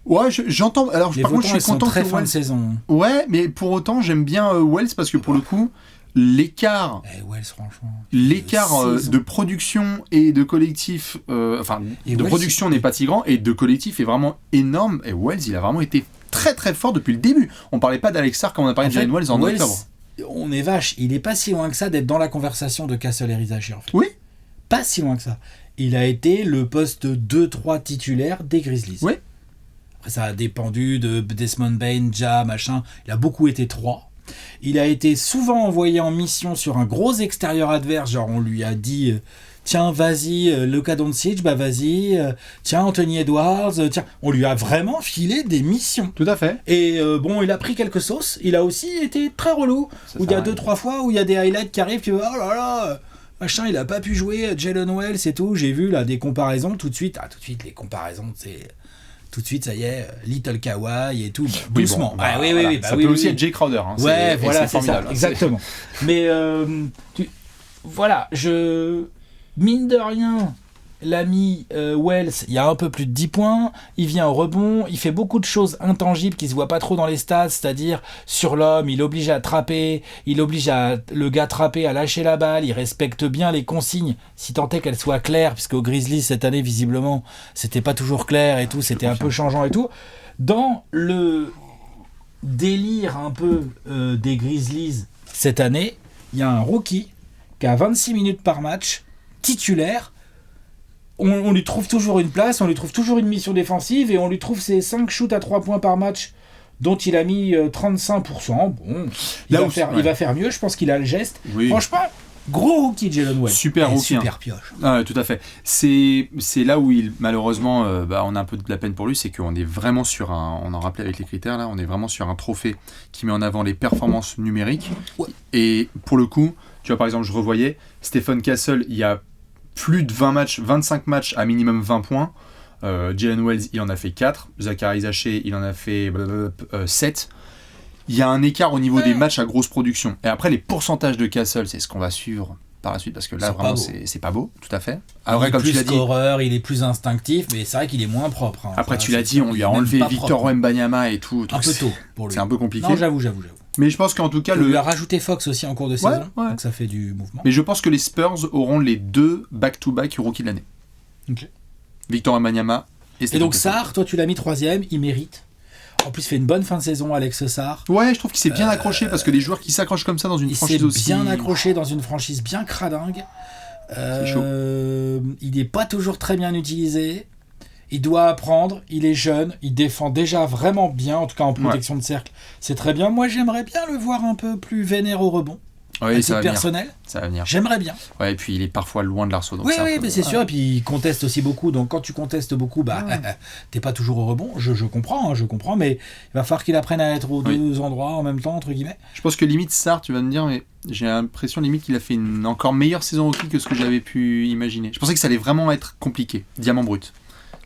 [SPEAKER 1] Ouais, j'entends. Alors, par contre, je suis content
[SPEAKER 2] très
[SPEAKER 1] que
[SPEAKER 2] fin de saison.
[SPEAKER 1] Ouais, mais pour autant, j'aime bien Wells parce que pour le coup, l'écart
[SPEAKER 2] Wells, franchement,
[SPEAKER 1] de production et de collectif, production n'est pas si grand, et de collectif est vraiment énorme. Et Wells, il a vraiment été très très fort depuis le début. On parlait pas d'Alex Sarr quand on a parlé de Jalen Wells en octobre.
[SPEAKER 2] On est vache, il est pas si loin que ça d'être dans la conversation de Castle et Rizaché, en fait.
[SPEAKER 1] Oui.
[SPEAKER 2] Pas si loin que ça. Il a été le poste 2-3 titulaire des Grizzlies.
[SPEAKER 1] Oui.
[SPEAKER 2] Après, ça a dépendu de Desmond Bane, Ja, machin. Il a beaucoup été 3. Il a été souvent envoyé en mission sur un gros extérieur adverse. Genre, on lui a dit tiens, vas-y, Luka Doncic, bah vas-y. Tiens, Anthony Edwards. Tiens, on lui a vraiment filé des missions.
[SPEAKER 1] Tout à fait.
[SPEAKER 2] Et il a pris quelques sauces. Il a aussi été très relou. Où il y a 2-3 fois où il y a des highlights qui arrivent. Qui oh là là. Machin, il a pas pu jouer. Jalen Wells et tout. J'ai vu là des comparaisons tout de suite. Tout de suite, les comparaisons, c'est. Tout de suite, ça y est, Little Kawhi et tout, doucement.
[SPEAKER 1] Ça peut aussi être Jay Crowder. Hein,
[SPEAKER 2] c'est
[SPEAKER 1] formidable.
[SPEAKER 2] Ça, exactement. Mais mine de rien, l'ami Wells, il y a un peu plus de 10 points, il vient au rebond, il fait beaucoup de choses intangibles qui se voient pas trop dans les stats, c'est-à-dire sur l'homme, il oblige à attraper, il oblige le gars trappé à lâcher la balle, il respecte bien les consignes, si tant est qu'elles soient claires, puisque au Grizzlies cette année visiblement c'était pas toujours clair et tout, c'était un peu changeant et tout. Dans le délire un peu des Grizzlies cette année, il y a un rookie qui a 26 minutes par match, titulaire. On lui trouve toujours une place, on lui trouve toujours une mission défensive et on lui trouve ses 5 shoots à 3 points par match dont il a mis 35%. Bon, il va faire mieux, je pense qu'il a le geste. Oui. Franchement, gros rookie Jalen Wells.
[SPEAKER 1] Super rookie.
[SPEAKER 2] Super pioche.
[SPEAKER 1] Ah, tout à fait. C'est là où malheureusement, on a un peu de la peine pour lui, c'est qu'on est vraiment sur on en rappelait avec les critères là, on est vraiment sur un trophée qui met en avant les performances numériques. Ouais. Et pour le coup, tu vois par exemple, je revoyais Stephen Castle, il y a plus de 25 matchs à minimum 20 points. Jalen Wells, il en a fait 4. Zachary Zaché, il en a fait 7. Il y a un écart au niveau des matchs à grosse production. Et après, les pourcentages de Castle, c'est ce qu'on va suivre par la suite, parce que là, vraiment, c'est pas beau, tout à fait.
[SPEAKER 2] Après, il est plus scoreur, il est plus instinctif, mais c'est vrai qu'il est moins propre. Hein.
[SPEAKER 1] Après, tu l'as dit, on lui a enlevé Victor Wembanyama et tout.
[SPEAKER 2] Un peu tôt pour lui.
[SPEAKER 1] C'est un peu compliqué.
[SPEAKER 2] Non, j'avoue.
[SPEAKER 1] Mais je pense qu'en tout cas...
[SPEAKER 2] On lui a rajouté Fox aussi en cours de saison, donc ça fait du mouvement.
[SPEAKER 1] Mais je pense que les Spurs auront les 2 back-to-back rookie de l'année.
[SPEAKER 2] Okay.
[SPEAKER 1] Victor Wembanyama
[SPEAKER 2] et donc Sarr, toi tu l'as mis 3ème, il mérite. En plus, il fait une bonne fin de saison, Alex Sarr.
[SPEAKER 1] Ouais, je trouve qu'il s'est bien accroché, parce que les joueurs qui s'accrochent comme ça dans une franchise aussi...
[SPEAKER 2] Il s'est bien accroché dans une franchise bien cradingue.
[SPEAKER 1] C'est chaud.
[SPEAKER 2] Il n'est pas toujours très bien utilisé. Il doit apprendre, il est jeune, il défend déjà vraiment bien, en tout cas en protection de cercle. C'est très bien. Moi, j'aimerais bien le voir un peu plus vénère au rebond.
[SPEAKER 1] Oui, ça va
[SPEAKER 2] personnel.
[SPEAKER 1] Ça va venir.
[SPEAKER 2] J'aimerais bien.
[SPEAKER 1] Ouais, et puis il est parfois loin de l'arceau.
[SPEAKER 2] Oui, mais c'est sûr. Et puis il conteste aussi beaucoup. Donc quand tu contestes beaucoup, t'es pas toujours au rebond. Je comprends, mais il va falloir qu'il apprenne à être aux deux endroits en même temps, entre guillemets.
[SPEAKER 1] Je pense que limite Sarr, tu vas me dire, mais j'ai l'impression limite qu'il a fait une encore meilleure saison rookie que ce que j'avais pu imaginer. Je pensais que ça allait vraiment être compliqué, diamant brut.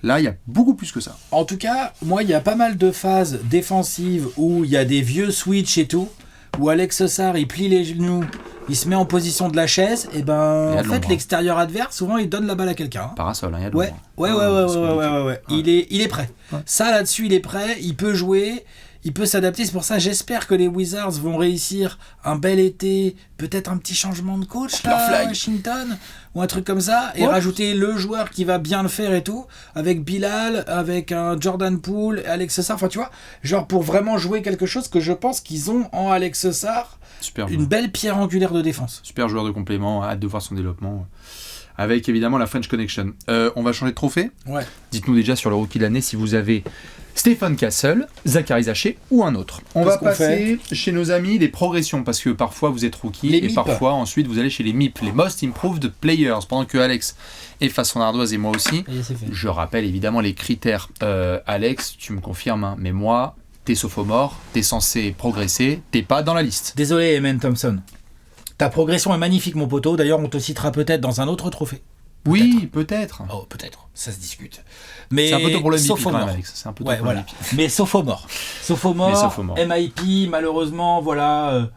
[SPEAKER 1] Là, il y a beaucoup plus que ça.
[SPEAKER 2] En tout cas, moi, il y a pas mal de phases défensives où il y a des vieux switch et tout, où Alex Sarr, il plie les genoux, il se met en position de la chaise, et en fait, l'extérieur adverse, souvent, il donne la balle à quelqu'un.
[SPEAKER 1] Parasol, il y a de
[SPEAKER 2] l'ombre. Ouais. Il est prêt. Ouais. Ça, là-dessus, il est prêt, il peut jouer, il peut s'adapter. C'est pour ça, j'espère que les Wizards vont réussir un bel été, peut-être un petit changement de coach là, à Washington, ou un truc comme ça, et rajouter le joueur qui va bien le faire et tout, avec Bilal, avec un Jordan Poole, Alex Sarr, enfin tu vois, genre pour vraiment jouer quelque chose que je pense qu'ils ont en Alex Sarr, une belle pierre angulaire de défense.
[SPEAKER 1] Super joueur de complément, hâte de voir son développement. Avec évidemment la French Connection. On va changer de trophée.
[SPEAKER 2] Ouais.
[SPEAKER 1] Dites-nous déjà sur le rookie de l'année si vous avez Stephen Castle, Zachary Zaché ou un autre. On va passer chez nos amis les progressions, parce que parfois vous êtes rookie et parfois ensuite vous allez chez les MIP, les Most Improved Players, pendant que Alex efface son ardoise et moi aussi. Je rappelle évidemment les critères. Alex, tu me confirmes, mais moi, t'es sophomore, t'es censé progresser, t'es pas dans la liste.
[SPEAKER 2] Désolé, Eman Thompson. Ta progression est magnifique, mon poteau. D'ailleurs, on te citera peut-être dans un autre trophée.
[SPEAKER 1] Oui, peut-être.
[SPEAKER 2] Oh, peut-être. Ça se discute. Mais
[SPEAKER 1] c'est un peu tôt pour le MVP quand même, Alex. C'est un peu tôt pour le MVP.
[SPEAKER 2] Mais sophomore. MIP, malheureusement, voilà.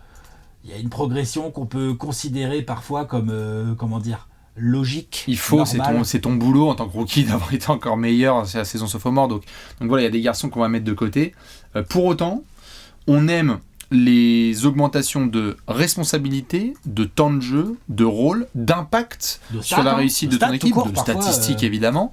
[SPEAKER 2] Il y a une progression qu'on peut considérer parfois comme, logique.
[SPEAKER 1] Il faut, c'est ton boulot en tant que rookie d'avoir été encore meilleur. C'est la saison sophomore. Donc voilà, il y a des garçons qu'on va mettre de côté. Pour autant, on aime les augmentations de responsabilité, de temps de jeu, de rôle, d'impact sur la réussite de ton équipe, de statistiques évidemment.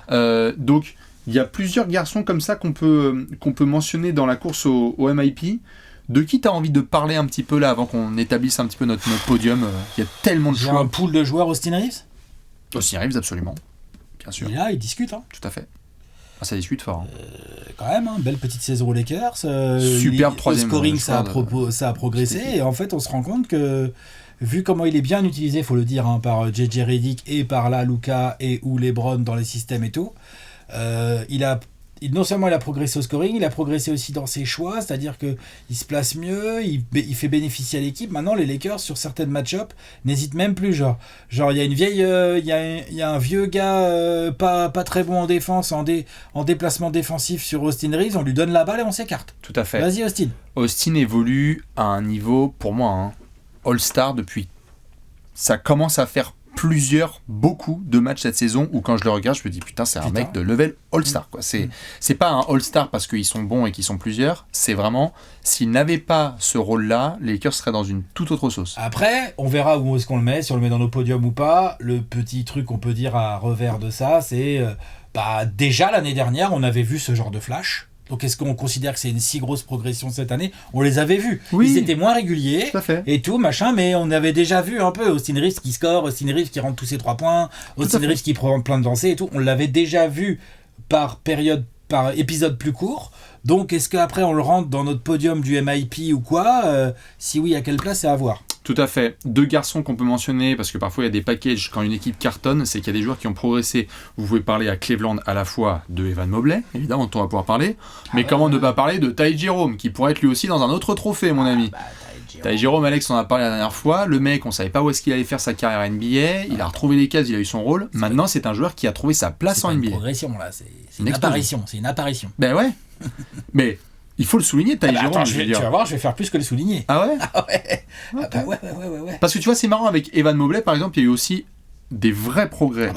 [SPEAKER 1] Donc il y a plusieurs garçons comme ça qu'on peut mentionner dans la course au MIP. De qui tu as envie de parler un petit peu là avant qu'on établisse un petit peu notre podium? Il y a tellement de choix.
[SPEAKER 2] J'ai un pool de joueurs Austin Reeves.
[SPEAKER 1] Austin Reeves, absolument. Bien sûr.
[SPEAKER 2] Et là, ils discutent.
[SPEAKER 1] Tout à fait. Ça discute fort.
[SPEAKER 2] Quand même, belle petite saison aux Lakers.
[SPEAKER 1] Superbe troisième.
[SPEAKER 2] Au scoring, ça a progressé. Et en fait, on se rend compte que, vu comment il est bien utilisé, il faut le dire, par JJ Redick et par là Luka et ou LeBron dans les systèmes et tout, non seulement il a progressé au scoring, il a progressé aussi dans ses choix, c'est-à-dire qu'il se place mieux, il fait bénéficier à l'équipe. Maintenant, les Lakers, sur certaines match-up, n'hésitent même plus. Genre il y a une vieille, il y a un vieux gars pas très bon en défense, en déplacement défensif sur Austin Reeves, on lui donne la balle et on s'écarte.
[SPEAKER 1] Tout à fait.
[SPEAKER 2] Vas-y, Austin.
[SPEAKER 1] Austin évolue à un niveau, pour moi, All-Star depuis. Ça commence à faire beaucoup de matchs cette saison où quand je le regarde je me dis putain c'est un mec de level All-Star quoi. C'est pas un All-Star parce qu'ils sont bons et qu'ils sont plusieurs, c'est vraiment s'ils n'avaient pas ce rôle là les Lakers seraient dans une toute autre sauce.
[SPEAKER 2] Après on verra où est-ce qu'on le met, si on le met dans nos podiums ou pas. Le petit truc qu'on peut dire à revers de ça c'est déjà l'année dernière on avait vu ce genre de flash. Donc est-ce qu'on considère que c'est une si grosse progression cette année? On les avait vus. Oui. Ils étaient moins réguliers et tout, machin, mais on avait déjà vu un peu Austin Reeves qui score, Austin Reeves qui rentre tous ses 3 points, Austin Reeves qui prend plein de lancers et tout. On l'avait déjà vu par épisode plus court. Donc est-ce qu'après on le rentre dans notre podium du MIP ou quoi? Si oui, à quelle place, c'est à voir.
[SPEAKER 1] Tout à fait. 2 garçons qu'on peut mentionner, parce que parfois il y a des packages quand une équipe cartonne, c'est qu'il y a des joueurs qui ont progressé. Vous pouvez parler à Cleveland à la fois de Evan Mobley, évidemment, dont on va pouvoir parler, mais comment ne pas parler de Ty Jerome, qui pourrait être lui aussi dans un autre trophée, mon ami. Ty Jerome, Alex en a parlé la dernière fois, le mec, on savait pas où est-ce qu'il allait faire sa carrière NBA, il a retrouvé les cases, il a eu son rôle, maintenant c'est un joueur qui a trouvé sa place en NBA. C'est
[SPEAKER 2] une progression là, c'est une apparition.
[SPEAKER 1] Ben ouais, mais... Il faut le souligner, Ty Jerome.
[SPEAKER 2] Attends, tu vas voir, je vais faire plus que le souligner.
[SPEAKER 1] Ah ouais?
[SPEAKER 2] Ouais.
[SPEAKER 1] Parce que tu vois, c'est marrant, avec Evan Mobley, par exemple, il y a eu aussi des vrais progrès.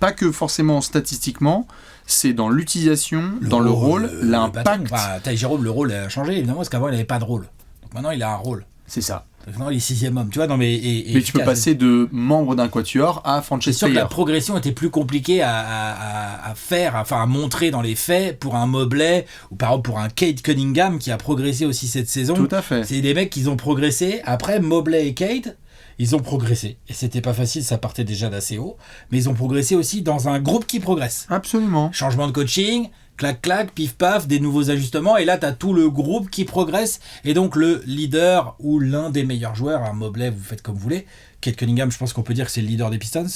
[SPEAKER 1] Pas que forcément statistiquement, c'est dans l'utilisation, dans le rôle, l'impact.
[SPEAKER 2] Ty Jerome, le rôle a changé, évidemment, parce qu'avant, il n'avait pas de rôle. Donc maintenant, il a un rôle.
[SPEAKER 1] C'est ça.
[SPEAKER 2] Maintenant, il est 6e homme. Tu vois, mais
[SPEAKER 1] tu peux passer de membre d'un quatuor à franchise
[SPEAKER 2] player. C'est sûr que la
[SPEAKER 1] player.
[SPEAKER 2] progression était plus compliquée à faire, à montrer dans les faits pour un Mobley ou par exemple pour un Cade Cunningham qui a progressé aussi cette saison.
[SPEAKER 1] Tout à fait.
[SPEAKER 2] C'est des mecs qui ont progressé. Après, Mobley et Cade, ils ont progressé. Et c'était pas facile, ça partait déjà d'assez haut. Mais ils ont progressé aussi dans un groupe qui progresse.
[SPEAKER 1] Absolument.
[SPEAKER 2] Changement de coaching, clac, pif paf, des nouveaux ajustements, et là t'as tout le groupe qui progresse, et donc le leader ou l'un des meilleurs joueurs, un Mobley, vous faites comme vous voulez, Cade Cunningham, je pense qu'on peut dire que c'est le leader des Pistons,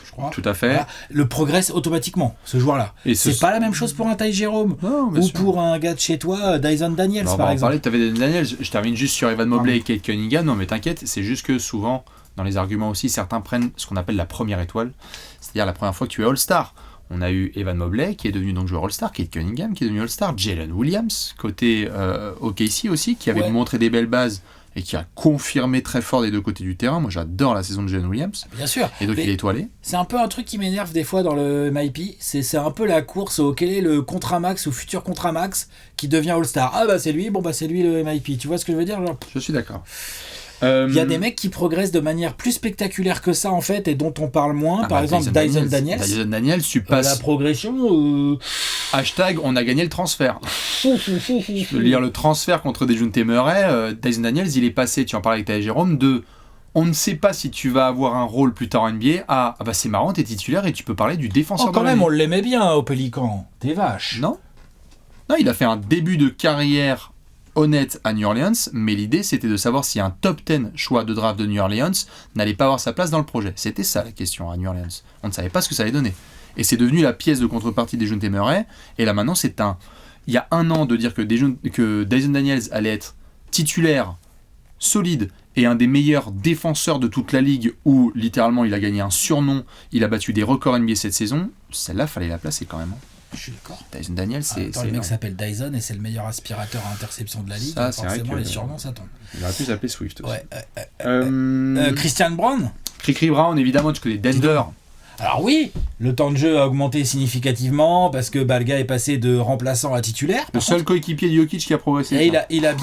[SPEAKER 2] je crois.
[SPEAKER 1] Tout à fait.
[SPEAKER 2] Voilà. Le progresse automatiquement, ce joueur-là. Et c'est pas la même chose pour un Ty Jerome, ou pour un gars de chez toi, Dyson Daniels, par exemple.
[SPEAKER 1] Tu avais Dyson Daniels, je termine juste sur Evan Mobley et Cade Cunningham, non mais t'inquiète, c'est juste que souvent, dans les arguments aussi, certains prennent ce qu'on appelle la première étoile, c'est-à-dire la première fois que tu es All-Star. On a eu Evan Mobley qui est devenu donc joueur All-Star, Cade Cunningham qui est devenu All-Star, Jalen Williams côté OKC aussi qui avait montré des belles bases et qui a confirmé très fort des deux côtés du terrain. Moi, j'adore la saison de Jalen Williams.
[SPEAKER 2] Bien sûr.
[SPEAKER 1] Et donc, il est étoilé.
[SPEAKER 2] C'est un peu un truc qui m'énerve des fois dans le MIP. C'est un peu la course au quel est le contrat max ou futur contrat max qui devient All-Star. Ah bah c'est lui, c'est lui le MIP. Tu vois ce que je veux dire, genre...
[SPEAKER 1] Je suis d'accord.
[SPEAKER 2] Il y a des mecs qui progressent de manière plus spectaculaire que ça en fait et dont on parle moins. Par exemple, Dyson Daniels.
[SPEAKER 1] Dyson Daniels, tu passes.
[SPEAKER 2] La progression.
[SPEAKER 1] Hashtag, on a gagné le transfert. Je veux lire le transfert contre Dejounte Murray. Dyson Daniels, il est passé, tu en parlais avec ta Jérôme, de on ne sait pas si tu vas avoir un rôle plus tard en NBA à c'est marrant, t'es titulaire et tu peux parler du défenseur.
[SPEAKER 2] Quand même, on l'aimait bien au Pélican. T'es vache.
[SPEAKER 1] Non, il a fait un début de carrière honnête à New Orleans, mais l'idée c'était de savoir si un top 10 choix de draft de New Orleans n'allait pas avoir sa place dans le projet. C'était ça la question à New Orleans. On ne savait pas ce que ça allait donner. Et c'est devenu la pièce de contrepartie des Dejounte Murray. Et là maintenant, il y a un an de dire que Dyson Daniels allait être titulaire, solide, et un des meilleurs défenseurs de toute la ligue, où littéralement il a gagné un surnom, il a battu des records NBA cette saison, celle-là, fallait la placer quand même.
[SPEAKER 2] Je suis d'accord.
[SPEAKER 1] Dyson Daniels,
[SPEAKER 2] le mec s'appelle Dyson et c'est le meilleur aspirateur à interception de la ligue.
[SPEAKER 1] Ça,
[SPEAKER 2] forcément, les surnoms, ça tombe.
[SPEAKER 1] Il aurait pu s'appeler Swift aussi.
[SPEAKER 2] Christian Brown.
[SPEAKER 1] Cricri Brown, évidemment, tu connais Denver.
[SPEAKER 2] Alors oui, le temps de jeu a augmenté significativement parce que le gars est passé de remplaçant à titulaire.
[SPEAKER 1] Le seul coéquipier de Jokic qui a progressé.
[SPEAKER 2] Et il a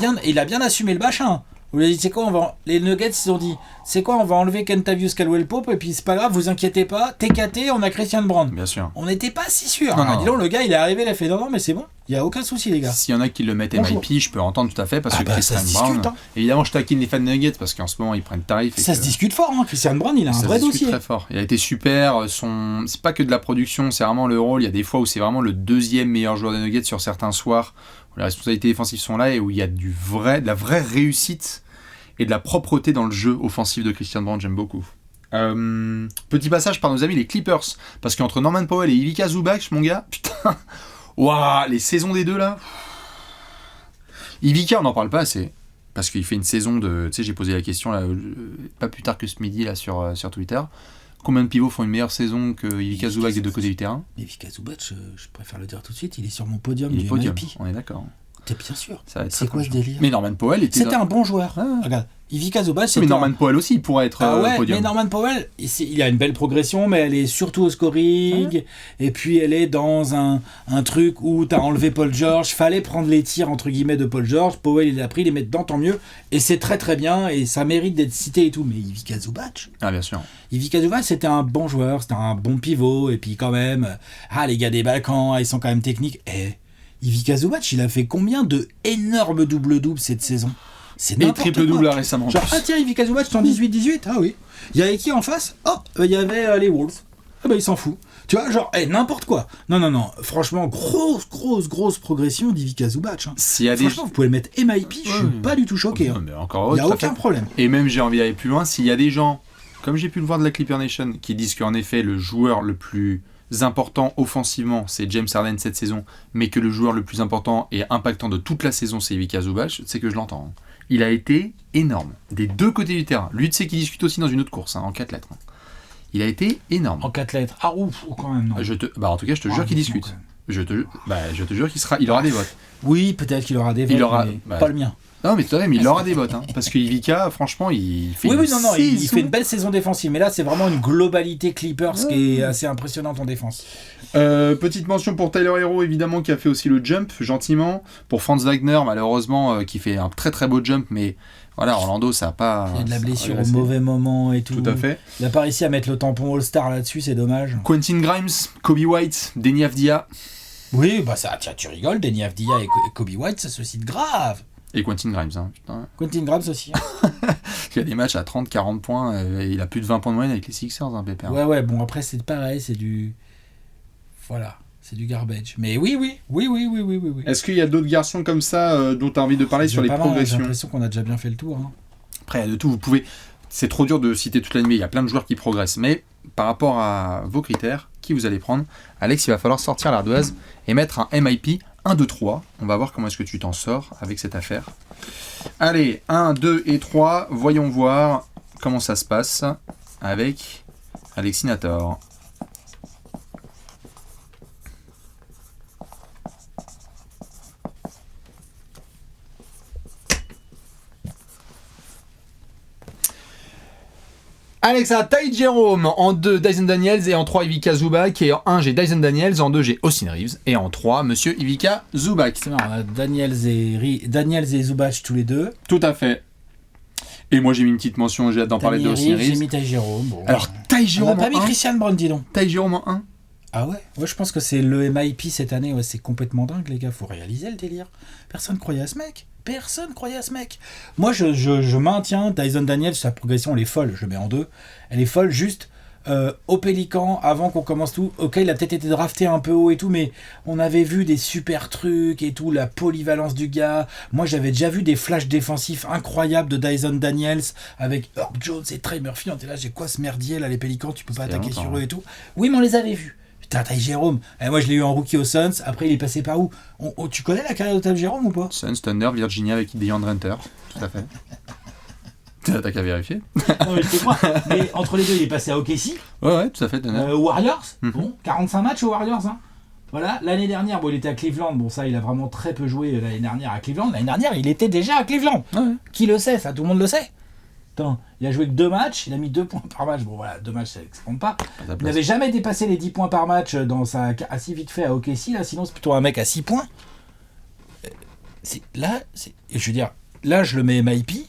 [SPEAKER 2] bien assumé le bachin. Vous avez dit, c'est quoi, les Nuggets, ils ont dit, c'est quoi, on va enlever Kentavious Caldwell-Pope, et puis c'est pas grave, vous inquiétez pas, TKT, on a Christian Brown.
[SPEAKER 1] Bien sûr.
[SPEAKER 2] On n'était pas si sûr.
[SPEAKER 1] Non.
[SPEAKER 2] Dis donc, le gars, il est arrivé, il a fait, non, mais c'est bon, il n'y a aucun souci, les gars.
[SPEAKER 1] S'il y en a qui le mettent MIP, je peux entendre tout à fait, parce que Christian Brown...
[SPEAKER 2] Discute, hein.
[SPEAKER 1] Évidemment, je taquine les fans de Nuggets, parce qu'en ce moment, ils prennent tarif.
[SPEAKER 2] Ça se discute fort, hein. Christian Brown, il a un vrai dossier. Ça se discute
[SPEAKER 1] très fort. Il a été super, c'est pas que de la production, c'est vraiment le rôle. Il y a des fois où c'est vraiment le deuxième meilleur joueur des Nuggets sur certains soirs, où les responsabilités défensives sont là, et où il y a de la vraie réussite et de la propreté dans le jeu offensif de Christian Brown, j'aime beaucoup. Petit passage par nos amis les Clippers, parce qu'entre Norman Powell et Ivica Zubac, mon gars, putain, waouh, les saisons des deux là. Ivica, on n'en parle pas assez, parce qu'il fait une saison de, tu sais, j'ai posé la question là, pas plus tard que ce midi là sur Twitter. Combien de pivots font une meilleure saison que Ivica Zubac des deux côtés du terrain?
[SPEAKER 2] Ivica Zubac, je préfère le dire tout de suite, il est sur mon podium du
[SPEAKER 1] podium,
[SPEAKER 2] MIP.
[SPEAKER 1] On est d'accord.
[SPEAKER 2] T'es bien sûr. C'est quoi ce délire?
[SPEAKER 1] Mais Norman Powell
[SPEAKER 2] c'était un bon joueur. Regarde, Ivica Zubac,
[SPEAKER 1] mais Norman Powell aussi, il pourrait être au podium.
[SPEAKER 2] Mais Norman Powell, il a une belle progression, mais elle est surtout au scoring. Et puis elle est dans un truc où t'as enlevé Paul George. Fallait prendre les tirs entre guillemets de Paul George. Powell, il a pris, les mettre dedans, tant mieux. Et c'est très très bien et ça mérite d'être cité et tout. Mais Ivica Zubac.
[SPEAKER 1] Ah bien sûr.
[SPEAKER 2] Ivica Zubac, c'était un bon joueur, c'était un bon pivot. Et puis quand même, les gars des Balkans, ils sont quand même techniques. Ivica Zubac, il a fait combien de énormes double-doubles cette saison? C'est n'importe quoi.
[SPEAKER 1] Et triple-double récemment.
[SPEAKER 2] Genre, tiens, Ivica Zubac, en 18-18. Ah oui. Il y avait qui en face? Il y avait les Wolves. Il s'en fout. Tu vois, genre, n'importe quoi. Non. Franchement, grosse progression d'Ivica Zubac. Hein. Franchement, vous pouvez le mettre MIP, je suis pas du tout choqué. Hein. Il n'y a aucun problème.
[SPEAKER 1] Et même, j'ai envie d'aller plus loin, s'il y a des gens, comme j'ai pu le voir de la Clipper Nation, qui disent qu'en effet, le joueur le plus important offensivement, c'est James Harden cette saison, mais que le joueur le plus important et impactant de toute la saison, c'est Ivica Zubac, c'est que je l'entends. Hein. Il a été énorme, des deux côtés du terrain. Lui, tu sais qu'il discute aussi dans une autre course, en 4 lettres. Il a été énorme.
[SPEAKER 2] En 4 lettres. Ah ouf, quand même, non.
[SPEAKER 1] En tout cas, je te jure qu'il discute. Je te jure qu'il aura des votes.
[SPEAKER 2] Oui, peut-être qu'il aura des votes, mais pas le mien.
[SPEAKER 1] Non, mais toi même, il aura des votes, parce que Ivica, franchement, il fait
[SPEAKER 2] il fait une belle saison défensive, mais là, c'est vraiment une globalité Clippers qui est assez impressionnante en défense.
[SPEAKER 1] Petite mention pour Tyler Hero, évidemment, qui a fait aussi le jump, gentiment. Pour Franz Wagner, malheureusement, qui fait un très très beau jump, mais voilà, Orlando, ça n'a pas...
[SPEAKER 2] Il y a de la blessure au mauvais moment et tout.
[SPEAKER 1] Tout à fait.
[SPEAKER 2] Il n'a pas réussi à mettre le tampon All-Star là-dessus, c'est dommage.
[SPEAKER 1] Quentin Grimes, Kobe White, Deni Avdija.
[SPEAKER 2] Oui, tiens, tu rigoles, Deni Avdija et Kobe White, ça se cite grave.
[SPEAKER 1] Et Quentin Grimes, putain.
[SPEAKER 2] Quentin Grimes aussi.
[SPEAKER 1] Il y a des matchs à 30-40 points, et il a plus de 20 points de moyenne avec les Sixers, Pépère.
[SPEAKER 2] Ouais, bon, après, c'est pareil, c'est du... Voilà, c'est du garbage. Mais oui.
[SPEAKER 1] Est-ce qu'il y a d'autres garçons comme ça dont tu as envie de parler sur les progressions?
[SPEAKER 2] J'ai l'impression qu'on a déjà bien fait le tour. Hein.
[SPEAKER 1] Après, il y a de tout, vous pouvez... C'est trop dur de citer toute la NBA, il y a plein de joueurs qui progressent, mais par rapport à vos critères, qui vous allez prendre, Alex, il va falloir sortir l'ardoise et mettre un MIP 1, 2, 3. On va voir comment est-ce que tu t'en sors avec cette affaire. Allez, 1, 2 et 3. Voyons voir comment ça se passe avec Alexinator. Alexa, Ty Jerome, en 2, Dyson Daniels, et en 3, Ivica Zubac, et en 1, j'ai Dyson Daniels, en 2, j'ai Austin Reeves, et en 3, monsieur Ivica Zubac.
[SPEAKER 2] C'est marrant, on a Daniels et Zubac tous les deux.
[SPEAKER 1] Tout à fait. Et moi j'ai mis une petite mention, j'ai hâte d'en parler de Austin Reeves.
[SPEAKER 2] J'ai mis Ty Jerome. Bon.
[SPEAKER 1] Alors, Ty Jerome.
[SPEAKER 2] On n'a pas mis Christian Brown, dis donc.
[SPEAKER 1] Ty Jerome en 1.
[SPEAKER 2] Ah ouais? Ouais, je pense que c'est le MIP cette année, ouais, c'est complètement dingue, les gars. Faut réaliser le délire. Personne croyait à ce mec. Moi, je maintiens Dyson Daniels, sa progression, elle est folle. Je mets en 2. Elle est folle, juste au Pélican, avant qu'on commence tout. Ok, il a peut-être été drafté un peu haut et tout, mais on avait vu des super trucs et tout, la polyvalence du gars. Moi, j'avais déjà vu des flashs défensifs incroyables de Dyson Daniels avec Herb Jones et Trey Murphy. On était là, j'ai quoi ce merdier là, les Pélicans, tu peux pas attaquer sur eux et tout. Oui, mais on les avait vus. Putain, Ty Jerome. Moi, je l'ai eu en rookie aux Suns. Après, il est passé par où? Tu connais la carrière de Ty Jerome ou pas?
[SPEAKER 1] Suns, Thunder, Virginia avec DeAndre Hunter. Tout à fait. T'as qu'à vérifier.
[SPEAKER 2] Non, mais je te crois. Mais entre les deux, il est passé à OKC.
[SPEAKER 1] Ouais, tout à fait.
[SPEAKER 2] Warriors. Bon, 45 matchs aux Warriors. Hein. Voilà. L'année dernière, il était à Cleveland. Bon, ça, il a vraiment très peu joué l'année dernière à Cleveland. L'année dernière, il était déjà à Cleveland. Ouais. Qui le sait? Ça, tout le monde le sait. Attends, il a joué que 2 matchs, il a mis 2 points par match. Bon voilà, 2 matchs ça ne pas. Il n'avait jamais dépassé les 10 points par match assez vite fait à OKC, là, sinon c'est plutôt un mec à 6 points. Je veux dire, là je le mets MIP,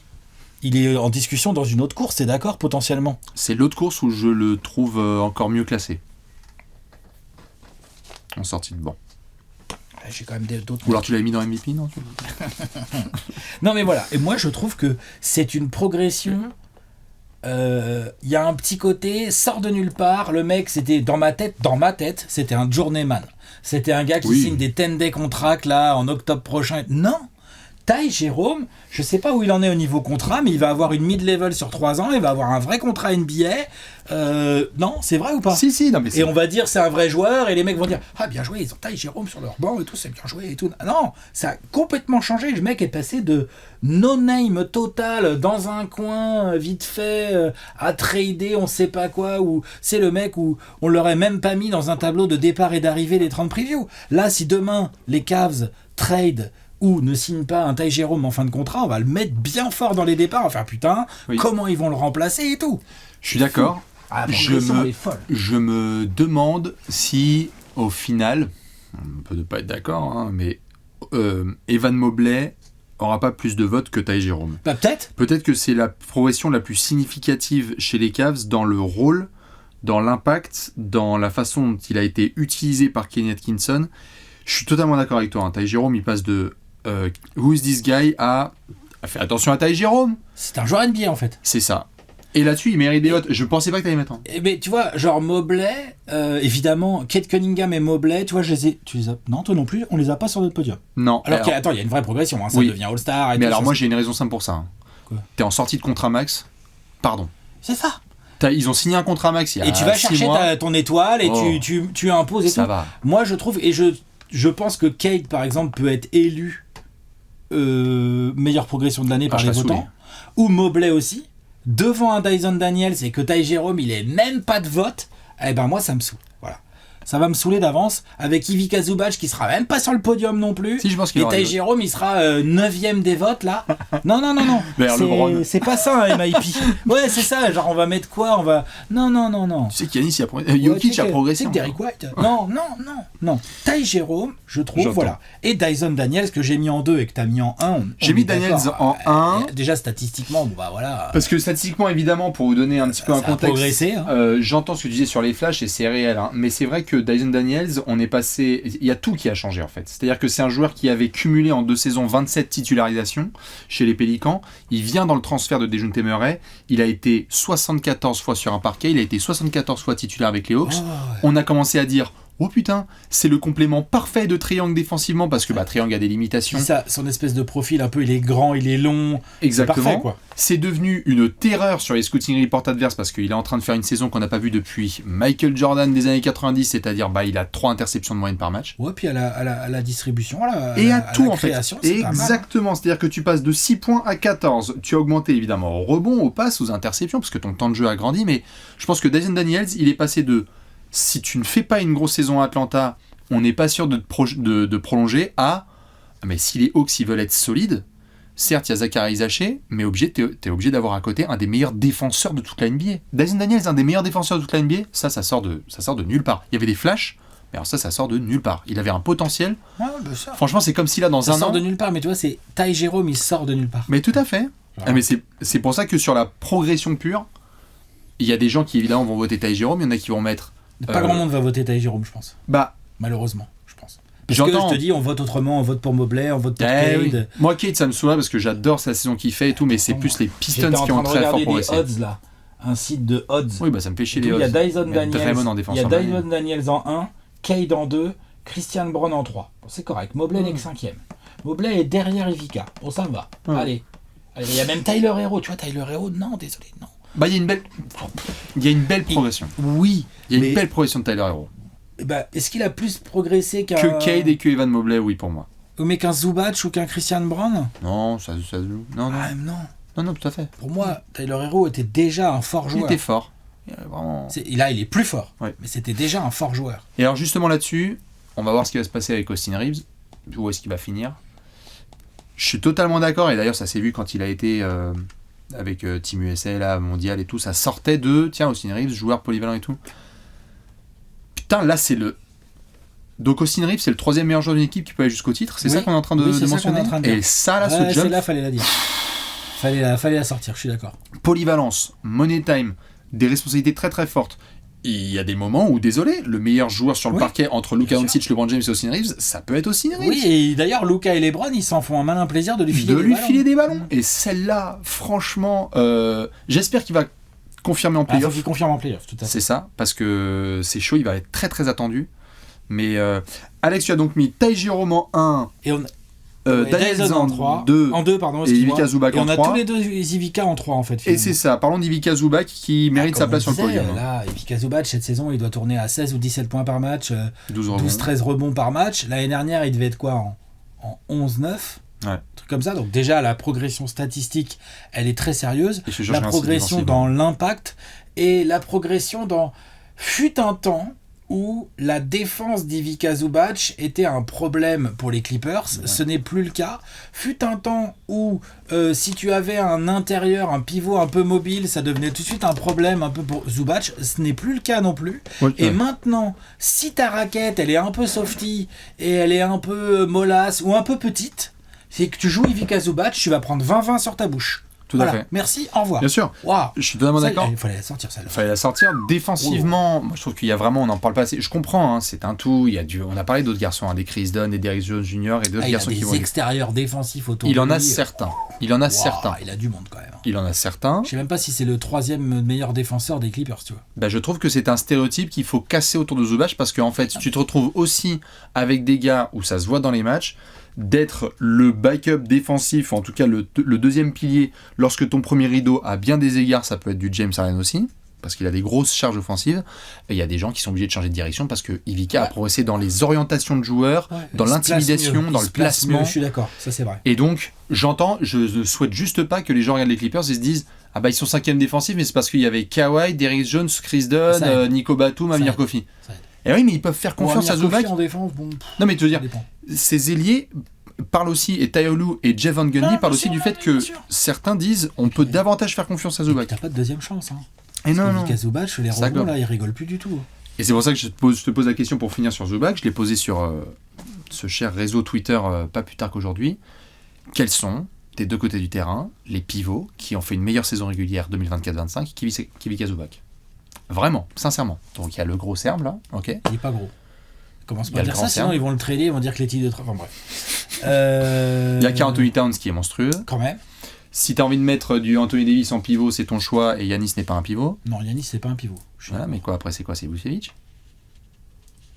[SPEAKER 2] il est en discussion dans une autre course, c'est d'accord, potentiellement.
[SPEAKER 1] C'est l'autre course où je le trouve encore mieux classé. En sortie de banc.
[SPEAKER 2] J'ai quand même d'autres.
[SPEAKER 1] Ou alors tu l'avais mis dans MVP, non?
[SPEAKER 2] Non mais voilà, et moi je trouve que c'est une progression. Il y a un petit côté, sort de nulle part. Le mec, c'était dans ma tête, c'était un journeyman. C'était un gars qui signe des 10-day contracts là en octobre prochain. Non, Ty Jerome, je sais pas où il en est au niveau contrat, mais il va avoir une mid-level sur 3 ans, il va avoir un vrai contrat NBA. Non, c'est vrai ou pas?
[SPEAKER 1] Si, non, mais
[SPEAKER 2] et on va dire c'est un vrai joueur, et les mecs vont dire ah bien joué, ils ont Ty Jerome sur leur banc et tout, c'est bien joué et tout. Non, ça a complètement changé. Le mec est passé de no-name total dans un coin vite fait à trader, on sait pas quoi, où c'est le mec où on l'aurait même pas mis dans un tableau de départ et d'arrivée des 30 previews. Là, si demain les Cavs trade ou ne signe pas un Ty Jerome en fin de contrat, on va le mettre bien fort dans les départs, on va faire putain, comment ils vont le remplacer et tout.
[SPEAKER 1] Je suis d'accord. Je me demande si, au final, on peut ne pas être d'accord, hein, mais Evan Mobley aura pas plus de votes que Ty Jerome.
[SPEAKER 2] Bah, peut-être.
[SPEAKER 1] Peut-être que c'est la progression la plus significative chez les Cavs dans le rôle, dans l'impact, dans la façon dont il a été utilisé par Kenny Atkinson. Je suis totalement d'accord avec toi. Hein. Ty Jerome, il passe de Who is this guy à faire attention à Ty Jerome.
[SPEAKER 2] C'est un joueur NBA en fait.
[SPEAKER 1] C'est ça. Et là-dessus, il mérite des votes. Je pensais pas que t'allais mettre un.
[SPEAKER 2] Mais tu vois, genre Mobley, évidemment, Kate Cunningham et Mobley, tu vois, tu les as. Non, toi non plus, on les a pas sur notre podium.
[SPEAKER 1] Non.
[SPEAKER 2] Alors attends, il y a une vraie progression, hein, ça devient All-Star. Et
[SPEAKER 1] mais
[SPEAKER 2] tout,
[SPEAKER 1] alors
[SPEAKER 2] ça,
[SPEAKER 1] moi, j'ai une raison simple pour ça. Hein.
[SPEAKER 2] Quoi?
[SPEAKER 1] T'es en sortie de contrat max. Pardon.
[SPEAKER 2] C'est ça.
[SPEAKER 1] Ils ont signé un contrat max il y a 6 mois.
[SPEAKER 2] Et tu vas chercher ton étoile et tu imposes et
[SPEAKER 1] ça
[SPEAKER 2] tout.
[SPEAKER 1] Va.
[SPEAKER 2] Moi, je trouve, et je pense que Kate, par exemple, peut être élu meilleure progression de l'année par les votants. Ou Mobley aussi. Devant un Dyson Daniels et que Ty Jerome il est même pas de vote, eh ben moi ça me saoule. Voilà. Ça va me saouler d'avance avec Ivica Zubac qui sera même pas sur le podium non plus.
[SPEAKER 1] Si, je pense qu'il
[SPEAKER 2] et Ty Jerome il sera 9ème des votes là. Non. C'est pas ça un MIP. Ouais, c'est ça, genre on va mettre quoi? On va Non.
[SPEAKER 1] Tu sais qu'Yanis a progressé. Jokic a progressé.
[SPEAKER 2] C'est que Derrick White. Non. Ty Jerome, je trouve voilà. Et Dyson Daniels que j'ai mis en 2 et que t'as mis en 1.
[SPEAKER 1] J'ai mis Daniels en 1.
[SPEAKER 2] Déjà statistiquement, bon bah voilà.
[SPEAKER 1] Parce que statistiquement évidemment pour vous donner un petit peu un contexte.
[SPEAKER 2] Progressé, hein.
[SPEAKER 1] J'entends ce que tu disais sur les flashs et c'est réel hein. Mais c'est vrai que Dyson Daniels, on est passé. Il y a tout qui a changé en fait. C'est-à-dire que c'est un joueur qui avait cumulé en 2 saisons 27 titularisations chez les Pélicans. Il vient dans le transfert de Dejounte Murray. Il a été 74 fois sur un parquet. Il a été 74 fois titulaire avec les Hawks. Oh, ouais. On a commencé à dire. Oh putain, c'est le complément parfait de Trae Young défensivement parce que Trae Young a des limitations.
[SPEAKER 2] C'est ça, son espèce de profil un peu, il est grand, il est long.
[SPEAKER 1] Exactement.
[SPEAKER 2] C'est parfait, quoi.
[SPEAKER 1] C'est devenu une terreur sur les scouting reports adverses parce qu'il est en train de faire une saison qu'on n'a pas vue depuis Michael Jordan des années 90, c'est-à-dire il a 3 interceptions de moyenne par match.
[SPEAKER 2] Ouais, puis à la distribution,
[SPEAKER 1] et à tout en
[SPEAKER 2] création,
[SPEAKER 1] fait. Exactement, c'est-à-dire que tu passes de 6 points à 14. Tu as augmenté évidemment au rebond, aux passes, aux interceptions parce que ton temps de jeu a grandi, mais je pense que Dyson Daniels, il est passé de si tu ne fais pas une grosse saison à Atlanta, on n'est pas sûr de prolonger à mais si les Hawks ils veulent être solides, certes, il y a Zachary Zaché, mais t'es obligé d'avoir à côté un des meilleurs défenseurs de toute la NBA. Dyson Daniels, un des meilleurs défenseurs de toute la NBA, ça sort de nulle part. Il y avait des flashs, mais alors ça sort de nulle part. Il avait un potentiel.
[SPEAKER 2] Ah, bah ça.
[SPEAKER 1] Franchement, c'est comme si là, dans
[SPEAKER 2] ça
[SPEAKER 1] un an...
[SPEAKER 2] Ça sort de nulle part, mais tu vois, c'est Ty Jerome, il sort de nulle part.
[SPEAKER 1] Mais tout à fait. Ah, mais c'est pour ça que sur la progression pure, il y a des gens qui, évidemment, vont voter Ty Jerome, il y en a qui vont mettre...
[SPEAKER 2] Pas grand monde va voter Ty Jerome, je pense. Malheureusement, je pense. Parce que je te dis, on vote autrement, on vote pour Mobley, on vote pour Cade. Oui.
[SPEAKER 1] Moi, Cade, ça me saoule parce que j'adore sa saison qu'il fait et tout, mais c'est plus les Pistons qui ont très fort progressé.
[SPEAKER 2] J'étais en train de regarder des odds, là. Un site de odds.
[SPEAKER 1] Oui, ça me fait chier les odds.
[SPEAKER 2] Il y a Dyson Daniels en 1, Cade en 2, Christian Brown en 3. Bon, c'est correct. Mobley n'est que 5e. Mobley est derrière Ivica. Bon, ça va. Allez, il y a même Tyler Hero. Tu vois, Tyler Hero, non, désolé, non.
[SPEAKER 1] Il y a une belle progression.
[SPEAKER 2] Oui.
[SPEAKER 1] Il y a une belle progression de Tyler Hero.
[SPEAKER 2] Est-ce qu'il a plus progressé
[SPEAKER 1] que Cade et que Evan Mobley, oui, pour moi.
[SPEAKER 2] Mais qu'un Zubac ou qu'un Christian Brown?
[SPEAKER 1] Non, ça non. Non, tout à fait.
[SPEAKER 2] Pour moi, Tyler Hero était déjà un fort joueur.
[SPEAKER 1] Il était fort. Vraiment...
[SPEAKER 2] Là, il est plus fort.
[SPEAKER 1] Ouais.
[SPEAKER 2] Mais c'était déjà un fort joueur.
[SPEAKER 1] Et alors, justement là-dessus, on va voir ce qui va se passer avec Austin Reeves. Où est-ce qu'il va finir. Je suis totalement d'accord. Et d'ailleurs, ça s'est vu quand il a été avec Team USA, là, mondial et tout. Ça sortait de, tiens, Austin Reeves, joueur polyvalent et tout. Putain, là, c'est le... Donc Austin Reeves, c'est le 3e meilleur joueur d'une équipe qui peut aller jusqu'au titre. C'est ça qu'on est en train de mentionner. Et ça, là, ce jump...
[SPEAKER 2] C'est là, fallait la dire. Fallait la sortir, je suis d'accord.
[SPEAKER 1] Polyvalence, money time, des responsabilités très très fortes. Il y a des moments où, désolé, le meilleur joueur sur le parquet entre Luka Doncic, LeBron James et Austin Reeves, ça peut être Austin Reeves.
[SPEAKER 2] Oui, et d'ailleurs, Luka et LeBron, ils s'en font un malin plaisir de lui filer
[SPEAKER 1] des ballons. Et celle-là, franchement, j'espère qu'il va confirmer en playoff.
[SPEAKER 2] Il confirme en playoff, tout à fait.
[SPEAKER 1] C'est ça, parce que c'est chaud, il va être très très attendu. Mais Alex, tu as donc mis Ty Jerome en 1.
[SPEAKER 2] Et on
[SPEAKER 1] Daniels en 3.
[SPEAKER 2] En 2, pardon.
[SPEAKER 1] Et Ivica Zubac en 3.
[SPEAKER 2] Et on a tous les deux Ivica en 3, en fait.
[SPEAKER 1] Finalement. Et c'est ça. Parlons d'Ivica Zubac qui mérite sa place sur le podium.
[SPEAKER 2] Là, Ivica Zubac, cette saison, il doit tourner à 16 ou 17 points par match. 12-13 rebonds par match. L'année dernière, il devait être quoi en 11-9
[SPEAKER 1] un
[SPEAKER 2] truc comme ça. Donc déjà, la progression statistique, elle est très sérieuse. La progression
[SPEAKER 1] dans
[SPEAKER 2] l'impact et la progression dans... Fut un temps où la défense d'Ivica Zubac était un problème pour les Clippers, ce n'est plus le cas. Fut un temps où si tu avais un intérieur, un pivot un peu mobile, ça devenait tout de suite un problème un peu pour Zubac, ce n'est plus le cas non plus. Et maintenant, si ta raquette, elle est un peu softy et elle est un peu mollasse ou un peu petite, c'est que tu joues Ivica Zubac, tu vas prendre 20-20 sur ta bouche.
[SPEAKER 1] Tout à fait.
[SPEAKER 2] Merci, au revoir.
[SPEAKER 1] Bien sûr.
[SPEAKER 2] Wow.
[SPEAKER 1] Je suis totalement d'accord.
[SPEAKER 2] Il fallait la sortir, celle-là.
[SPEAKER 1] Il fallait la sortir. Défensivement, moi, je trouve qu'il y a vraiment, on n'en parle pas assez. Je comprends, c'est un tout. On a parlé d'autres garçons, des Chris Dunn, des Derrick Jones Jr. et d'autres garçons qui vont.
[SPEAKER 2] Il a des extérieurs défensifs autour.
[SPEAKER 1] Il en a certains. Il en a certains.
[SPEAKER 2] Il a du monde quand même.
[SPEAKER 1] Il en a certains.
[SPEAKER 2] Je sais même pas si c'est le 3e meilleur défenseur des Clippers, tu vois.
[SPEAKER 1] Je trouve que c'est un stéréotype qu'il faut casser autour de Zubac parce qu'en fait, tu te retrouves aussi avec des gars où ça se voit dans les matchs. D'être le backup défensif, en tout cas le deuxième pilier, lorsque ton premier rideau a bien des égards, ça peut être du James Harden aussi, parce qu'il a des grosses charges offensives, et il y a des gens qui sont obligés de changer de direction, parce que Ivica a progressé dans les orientations de joueurs, dans l'intimidation, dans le placement.
[SPEAKER 2] Je suis d'accord, ça c'est vrai.
[SPEAKER 1] Et donc, j'entends, je ne souhaite juste pas que les gens regardent les Clippers et se disent « Ah ils sont 5e défensif, mais c'est parce qu'il y avait Kawhi, Derrick Jones, Chris Dunn, Nico Batum, Amir Kofi. » Et oui, mais ils peuvent faire confiance à Zubac.
[SPEAKER 2] En défense, bon,
[SPEAKER 1] non, mais tu veux dire, ces ailiers parlent aussi, et Ty Lue et Jeff Van Gundy parlent aussi du fait que certains disent on peut davantage faire confiance à Zubac.
[SPEAKER 2] T'as pas de deuxième chance.
[SPEAKER 1] Et non.
[SPEAKER 2] Zubac, les rebonds là, ils rigolent plus du tout.
[SPEAKER 1] Et c'est pour ça que je te pose la question pour finir sur Zubac. Je l'ai posé sur ce cher réseau Twitter pas plus tard qu'aujourd'hui. Quels sont, des deux côtés du terrain, les pivots qui ont fait une meilleure saison régulière 2024-25 qu'Ivica Zubac? Vraiment, sincèrement. Donc il y a le gros Serbe là, ok.
[SPEAKER 2] Il est pas gros. Commence pas à dire ça, sinon ils vont le trader, ils vont dire que les titres de travail. Enfin bref.
[SPEAKER 1] Il y a Karl Anthony Towns qui est monstrueux.
[SPEAKER 2] Quand même.
[SPEAKER 1] Si t'as envie de mettre du Anthony Davis en pivot, c'est ton choix, et Giannis n'est pas un pivot.
[SPEAKER 2] Non, Giannis c'est pas un pivot.
[SPEAKER 1] Voilà, mais quoi après c'est quoi? C'est Vucevic?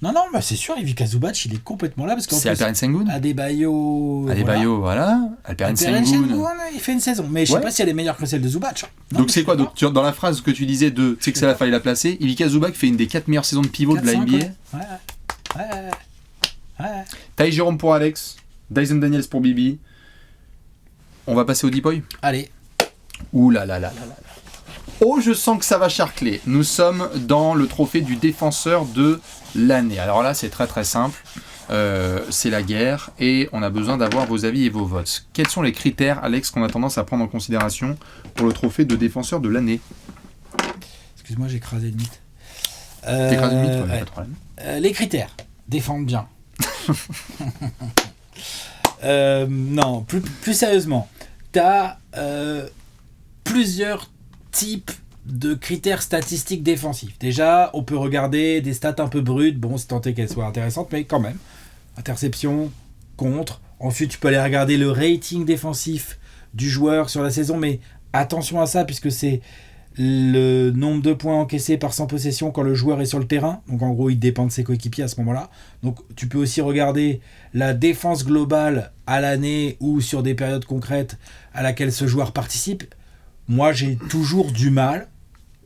[SPEAKER 2] Non, c'est sûr, Ivica Zubac, il est complètement là parce qu'en
[SPEAKER 1] c'est Alperen Sengun.
[SPEAKER 2] Adebayo,
[SPEAKER 1] voilà. Alperen Sengun.
[SPEAKER 2] Il fait une saison, mais je sais pas si elle est meilleure que celle de Zubac.
[SPEAKER 1] Non, donc c'est quoi? Donc, dans la phrase que tu disais tu sais que ça fallait la placer, Ivica Zubac fait une des 4 meilleures saisons de pivot de la NBA.
[SPEAKER 2] Ouais.
[SPEAKER 1] Ty Jerome pour Alex, Dyson Daniels pour Bibi. On va passer au Deep-Boy.
[SPEAKER 2] Allez.
[SPEAKER 1] Ouh là là là là là. Oh, je sens que ça va charcler. Nous sommes dans le trophée du défenseur de l'année. Alors là, c'est très très simple. c'est la guerre et on a besoin d'avoir vos avis et vos votes. Quels sont les critères, Alex, qu'on a tendance à prendre en considération pour le trophée de défenseur de l'année ?
[SPEAKER 2] Excuse-moi, j'ai écrasé le mythe.
[SPEAKER 1] T'as écrasé le mythe, pas de problème.
[SPEAKER 2] Les critères, défendre bien. Non, plus sérieusement, tu as plusieurs types de critères statistiques défensifs. Déjà, on peut regarder des stats un peu brutes, bon, c'est tenté qu'elles soient intéressantes, mais quand même. Interception, contre. Ensuite, tu peux aller regarder le rating défensif du joueur sur la saison, mais attention à ça, puisque c'est le nombre de points encaissés par 100 possessions quand le joueur est sur le terrain. Donc en gros, il dépend de ses coéquipiers à ce moment-là. Donc tu peux aussi regarder la défense globale à l'année ou sur des périodes concrètes à laquelle ce joueur participe. Moi, j'ai toujours du mal,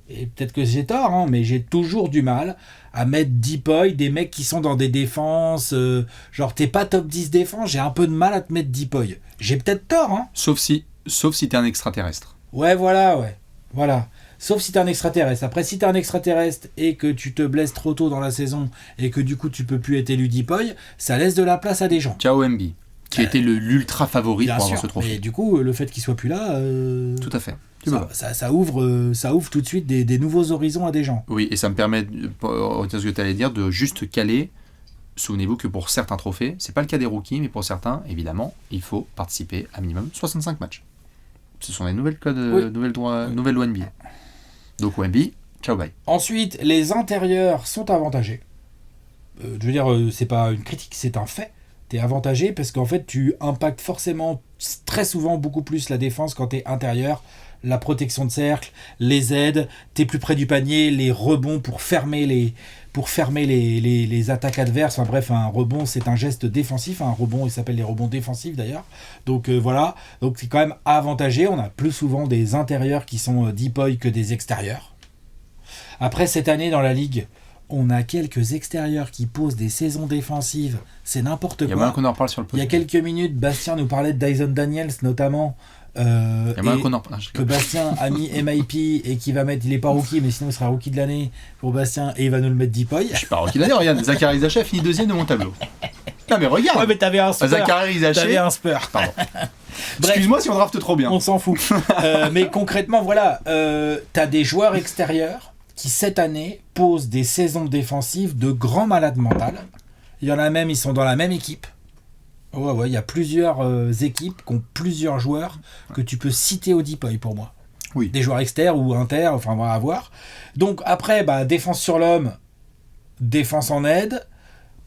[SPEAKER 2] et peut-être que j'ai tort, hein, mais j'ai toujours du mal à mettre Deepoy, des mecs qui sont dans des défenses, genre t'es pas top 10 défense, j'ai un peu de mal à te mettre Deepoy. J'ai peut-être tort, hein.
[SPEAKER 1] Sauf si t'es un extraterrestre.
[SPEAKER 2] Ouais. Voilà. Sauf si t'es un extraterrestre. Après, si t'es un extraterrestre et que tu te blesses trop tôt dans la saison et que du coup tu peux plus être élu Deepoy, ça laisse de la place à des gens.
[SPEAKER 1] Ciao MB, qui était l'ultra favori pour avoir ce trophée.
[SPEAKER 2] Et du coup, le fait qu'il soit plus là...
[SPEAKER 1] Tout à fait.
[SPEAKER 2] Ça ouvre tout de suite des nouveaux horizons à des gens.
[SPEAKER 1] Oui, et ça me permet, pour ce que tu allais dire, de juste caler. Souvenez-vous que pour certains trophées, c'est pas le cas des rookies, mais pour certains, évidemment, il faut participer à minimum 65 matchs. Ce sont les nouvelles codes, nouvelles lois NBA. Donc OMB, ciao bye.
[SPEAKER 2] Ensuite, les intérieurs sont avantagés. Je veux dire, c'est pas une critique, c'est un fait. T'es avantagé parce qu'en fait, tu impactes forcément très souvent beaucoup plus la défense quand t'es intérieur. La protection de cercle, les aides, t'es plus près du panier, les rebonds pour fermer les attaques adverses. Enfin bref, un rebond, c'est un geste défensif. Un rebond, il s'appelle les rebonds défensifs d'ailleurs. Donc voilà, donc c'est quand même avantagé. On a plus souvent des intérieurs qui sont Deepoy que des extérieurs. Après, cette année dans la ligue, on a quelques extérieurs qui posent des saisons défensives. C'est n'importe quoi.
[SPEAKER 1] Il y a moyen qu'on en reparle sur le podcast.
[SPEAKER 2] Il y a quelques minutes, Bastien nous parlait de Dyson Daniels notamment. Que Bastien a mis MIP et qui va mettre, il est pas rookie mais sinon il sera rookie de l'année pour Bastien et il va nous le mettre Deepoy.
[SPEAKER 1] Je suis pas rookie de l'année, regarde, Zachary Zacha finit deuxième de mon tableau. Non mais regarde.
[SPEAKER 2] Ouais mais t'avais un spur.
[SPEAKER 1] Zachary Zacha.
[SPEAKER 2] T'avais un spur.
[SPEAKER 1] Pardon. Bref, excuse-moi si on draft trop bien.
[SPEAKER 2] On s'en fout. Mais concrètement voilà, t'as des joueurs extérieurs qui cette année posent des saisons défensives de grands malades mentales. Il y en a même, ils sont dans la même équipe. Ouais, il y a plusieurs équipes qui ont plusieurs joueurs que tu peux citer au Deepoy pour moi.
[SPEAKER 1] Oui.
[SPEAKER 2] Des joueurs externes ou inter, enfin on va voir. Donc après, défense sur l'homme, défense en aide,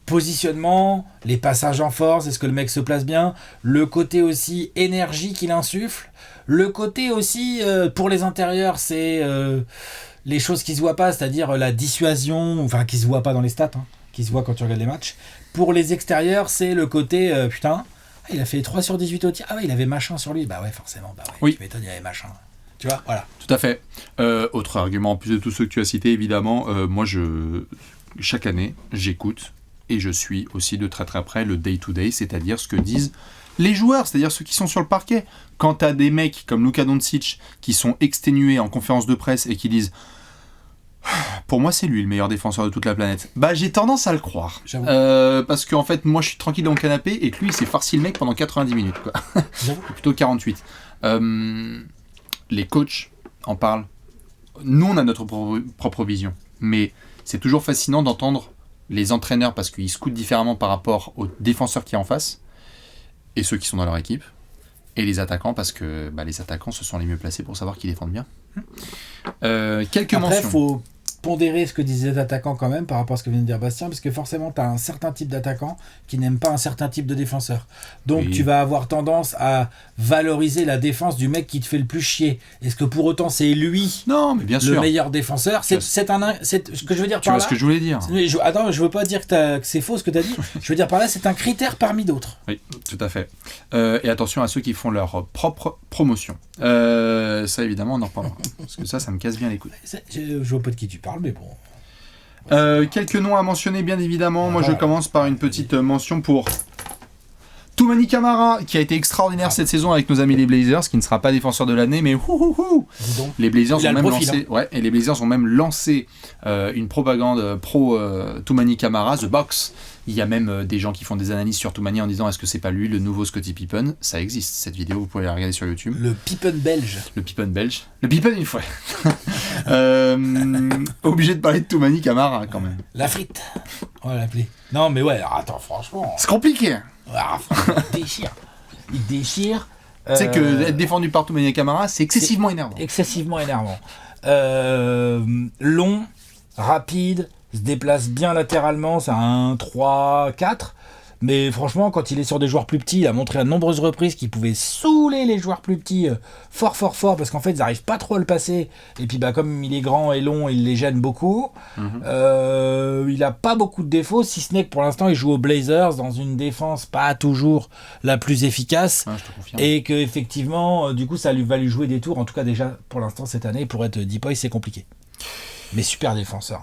[SPEAKER 2] positionnement, les passages en force, est-ce que le mec se place bien, le côté aussi énergie qu'il insuffle, le côté aussi pour les intérieurs, c'est les choses qui se voient pas, c'est-à-dire la dissuasion, enfin qui se voit pas dans les stats, qui se voit quand tu regardes les matchs. Pour les extérieurs, c'est le côté il a fait 3 sur 18 au tir. Ah ouais, il avait machin sur lui. Bah ouais, forcément. Bah ouais, oui. Tu m'étonnes, il avait machin. Tu vois, voilà.
[SPEAKER 1] Tout à fait. Autre argument, en plus de tous ceux que tu as cités, évidemment, moi, chaque année, j'écoute et je suis aussi de très très près le day-to-day, c'est-à-dire ce que disent les joueurs, c'est-à-dire ceux qui sont sur le parquet. Quand tu as des mecs comme Luka Doncic qui sont exténués en conférence de presse et qui disent pour moi, c'est lui le meilleur défenseur de toute la planète. J'ai tendance à le croire. Parce qu'en fait, moi, je suis tranquille dans mon canapé et que lui, il s'est farci le mec pendant 90 minutes. Quoi. Plutôt 48. Les coachs en parlent. Nous, on a notre propre vision. Mais c'est toujours fascinant d'entendre les entraîneurs parce qu'ils scoutent différemment par rapport aux défenseurs qui sont en face et ceux qui sont dans leur équipe. Et les attaquants parce que les attaquants, ce sont les mieux placés pour savoir qui défendent bien. Quelques mentions.
[SPEAKER 2] Après, faut pondérer ce que disaient les attaquants quand même par rapport à ce que vient de dire Bastien, parce que forcément tu as un certain type d'attaquant qui n'aime pas un certain type de défenseur. Donc tu vas avoir tendance à valoriser la défense du mec qui te fait le plus chier. Est-ce que pour autant c'est lui
[SPEAKER 1] mais bien sûr.
[SPEAKER 2] Le meilleur défenseur? C'est ce que je veux dire par là.
[SPEAKER 1] Tu vois ce que je voulais dire.
[SPEAKER 2] Attends, je veux pas dire que c'est faux ce que tu as dit. Je veux dire par là, c'est un critère parmi d'autres.
[SPEAKER 1] Oui, tout à fait. Et attention à ceux qui font leur propre promotion. Ça évidemment on en reparlera. Parce que ça me casse bien les couilles.
[SPEAKER 2] Je vois pas de qui tu parles, mais bon.
[SPEAKER 1] Quelques noms à mentionner, bien évidemment. Moi, je commence par une petite mention pour Toumani Camara, qui a été extraordinaire cette saison avec nos amis les Blazers, qui ne sera pas défenseur de l'année, mais les Blazers ont même lancé, et les Blazers ont même lancé une propagande pro Toumani Camara, The Box. Il y a même des gens qui font des analyses sur Toumani en disant est-ce que c'est pas lui le nouveau Scottie Pippen. Ça existe, cette vidéo, vous pouvez la regarder sur YouTube.
[SPEAKER 2] Le Pippen belge.
[SPEAKER 1] Le Pippen une fois. Obligé de parler de Toumani Camara quand même.
[SPEAKER 2] La frite, on va l'appeler. Non mais ouais, attends, franchement.
[SPEAKER 1] C'est compliqué.
[SPEAKER 2] Il déchire.
[SPEAKER 1] Tu sais que être défendu par Toumani Camara, c'est excessivement énervant.
[SPEAKER 2] Excessivement énervant. Long, rapide, se déplace bien latéralement, c'est un 3-4. Mais franchement, quand il est sur des joueurs plus petits, il a montré à de nombreuses reprises qu'il pouvait saouler les joueurs plus petits fort, parce qu'en fait, ils n'arrivent pas trop à le passer. Et puis, comme il est grand et long, il les gêne beaucoup. Il n'a pas beaucoup de défauts, si ce n'est que pour l'instant, il joue aux Blazers dans une défense pas toujours la plus efficace.
[SPEAKER 1] Ouais, je te confirme.
[SPEAKER 2] Et qu'effectivement, du coup, ça va lui jouer des tours. En tout cas, déjà, pour l'instant, cette année, pour être deep boy, c'est compliqué. Mais super défenseur.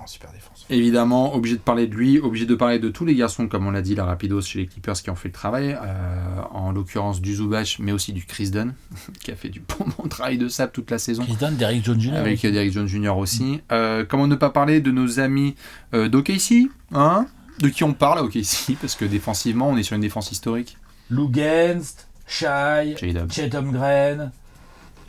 [SPEAKER 1] Évidemment, obligé de parler de lui, obligé de parler de tous les garçons, comme on l'a dit, la Rapidos chez les Clippers qui ont fait le travail, en l'occurrence du Zubac, mais aussi du Chris Dunn, qui a fait du bon travail de sable toute la saison.
[SPEAKER 2] Chris Dunn, Derrick Jones Jr.
[SPEAKER 1] Avec Derrick Jones Jr. aussi. Comment ne pas parler de nos amis d'OKC, hein, de qui on parle à OKC, parce que défensivement, on est sur une défense historique.
[SPEAKER 2] Lou Genst, Shai, Chet Holmgren,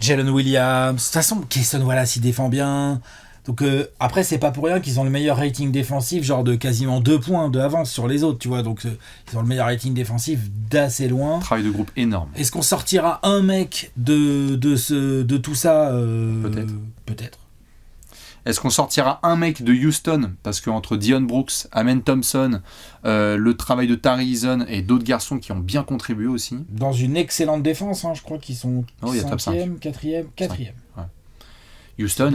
[SPEAKER 2] Jalen Williams. De toute façon, Kayson Wallace, il défend bien. Donc après, c'est pas pour rien qu'ils ont le meilleur rating défensif, genre de quasiment 2 points d'avance sur les autres, tu vois. Donc ils ont le meilleur rating défensif d'assez loin.
[SPEAKER 1] Travail de groupe énorme.
[SPEAKER 2] Est-ce qu'on sortira un mec de tout ça Peut-être.
[SPEAKER 1] Est-ce qu'on sortira un mec de Houston? Parce qu'entre Dion Brooks, Amen Thompson, le travail de Tari Eason et d'autres garçons qui ont bien contribué aussi.
[SPEAKER 2] Dans une excellente défense, je crois qu'ils sont
[SPEAKER 1] 5e,
[SPEAKER 2] 4e.
[SPEAKER 1] Houston,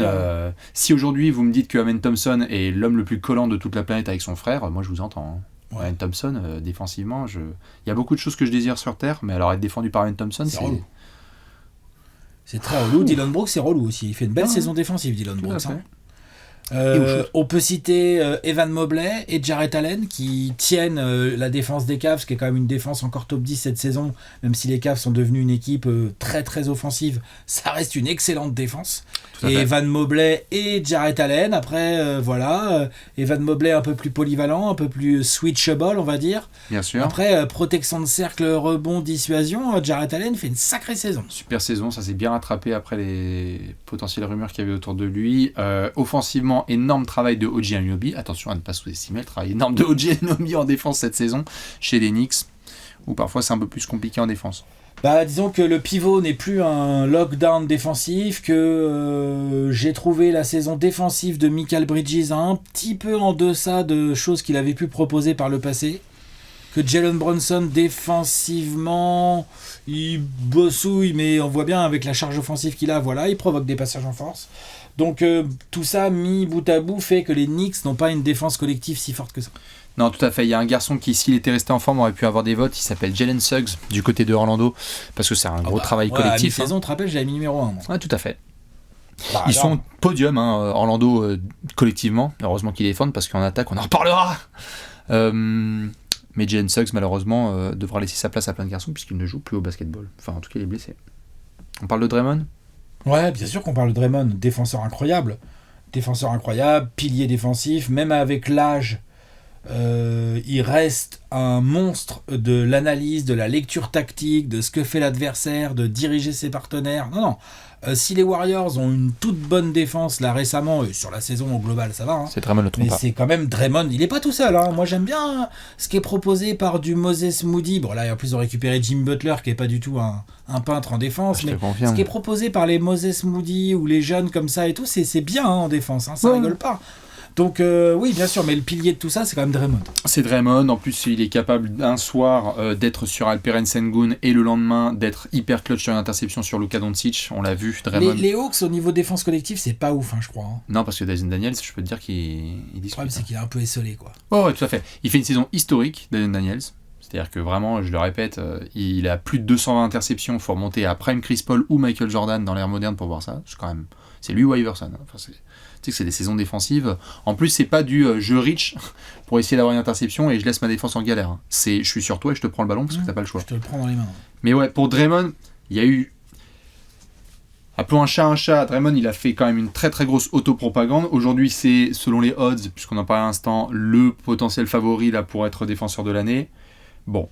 [SPEAKER 1] si aujourd'hui vous me dites que Amen Thompson est l'homme le plus collant de toute la planète avec son frère, moi je vous entends. Ouais. Amen Thompson, défensivement, il y a beaucoup de choses que je désire sur Terre, mais alors être défendu par Amen Thompson, c'est relou.
[SPEAKER 2] C'est très relou. Dylan Brooks, c'est relou aussi. Il fait une belle saison défensive, Dylan Brooks. On peut citer Evan Mobley et Jarrett Allen qui tiennent la défense des Cavs, qui est quand même une défense encore top 10 cette saison, même si les Cavs sont devenus une équipe très très offensive, ça reste une excellente défense. Et Evan Mobley et Jarrett Allen, après Evan Mobley un peu plus polyvalent, un peu plus switchable, on va dire.
[SPEAKER 1] Bien sûr.
[SPEAKER 2] Après, protection de cercle, rebond, dissuasion, Jarrett Allen fait une sacrée saison.
[SPEAKER 1] Super saison, ça s'est bien rattrapé après les potentielles rumeurs qu'il y avait autour de lui. Offensivement, énorme travail de OG Anunoby. Attention à ne pas sous-estimer le travail énorme de OG Anunoby en défense cette saison chez les Knicks, où parfois c'est un peu plus compliqué en défense.
[SPEAKER 2] Disons que le pivot n'est plus un lockdown défensif, que j'ai trouvé la saison défensive de Mikal Bridges un petit peu en deçà de choses qu'il avait pu proposer par le passé, que Jalen Brunson défensivement il bossouille, mais on voit bien avec la charge offensive qu'il a, il provoque des passages en force. Donc tout ça mis bout à bout fait que les Knicks n'ont pas une défense collective si forte que ça.
[SPEAKER 1] Non, tout à fait. Il y a un garçon qui, s'il était resté en forme, aurait pu avoir des votes. Il s'appelle Jalen Suggs, du côté de Orlando, parce que c'est un gros travail collectif.
[SPEAKER 2] À mi-saison, tu te rappelles, j'avais mis numéro 1.
[SPEAKER 1] Ouais, tout à fait. Ils sont podium, Orlando, collectivement. Heureusement qu'ils défendent, parce qu'en attaque, on en reparlera. Mais Jalen Suggs, malheureusement, devra laisser sa place à plein de garçons, puisqu'il ne joue plus au basketball. Enfin, en tout cas, il est blessé. On parle de Draymond ?
[SPEAKER 2] Ouais, bien sûr qu'on parle de Draymond. Défenseur incroyable, pilier défensif, même avec l'âge. Il reste un monstre de l'analyse, de la lecture tactique, de ce que fait l'adversaire, de diriger ses partenaires. Non. Si les Warriors ont une toute bonne défense là récemment, sur la saison au global ça va.
[SPEAKER 1] C'est Draymond le trompe.
[SPEAKER 2] Mais c'est quand même Draymond, il est pas tout seul. Moi j'aime bien ce qui est proposé par du Moses Moody. Bon là en plus ils ont récupéré Jimmy Butler qui est pas du tout un peintre en défense. Mais ce qui est proposé par les Moses Moody ou les jeunes comme ça et tout, c'est bien en défense. Ça rigole pas. Donc oui, bien sûr, mais le pilier de tout ça, c'est quand même Draymond.
[SPEAKER 1] C'est Draymond, en plus il est capable d'un soir d'être sur Alperen Sengun et le lendemain d'être hyper clutch sur une interception sur Luka Doncic, on l'a vu, Draymond.
[SPEAKER 2] Les Hawks au niveau défense collective, c'est pas ouf, je crois.
[SPEAKER 1] Non, parce que Dyson Daniels, je peux te dire qu'il discute.
[SPEAKER 2] Le problème, c'est qu'il est un peu essolé, quoi.
[SPEAKER 1] Ouais, tout à fait. Il fait une saison historique, Dyson Daniels. C'est-à-dire que vraiment, je le répète, il a plus de 220 interceptions. Il faut remonter à Prime Chris Paul ou Michael Jordan dans l'ère moderne pour voir ça. C'est lui ou Iverson. Enfin, tu sais que c'est des saisons défensives. En plus, c'est pas du je reach pour essayer d'avoir une interception et je laisse ma défense en galère. C'est je suis sur toi et je te prends le ballon parce que t'as pas le choix.
[SPEAKER 2] Je te le prends dans les mains.
[SPEAKER 1] Mais ouais, pour Draymond, il y a eu... Appelons un chat, Draymond, il a fait quand même une très très grosse autopropagande. Aujourd'hui, c'est, selon les odds, puisqu'on en parlait à l'instant, le potentiel favori là pour être défenseur de l'année. Bon.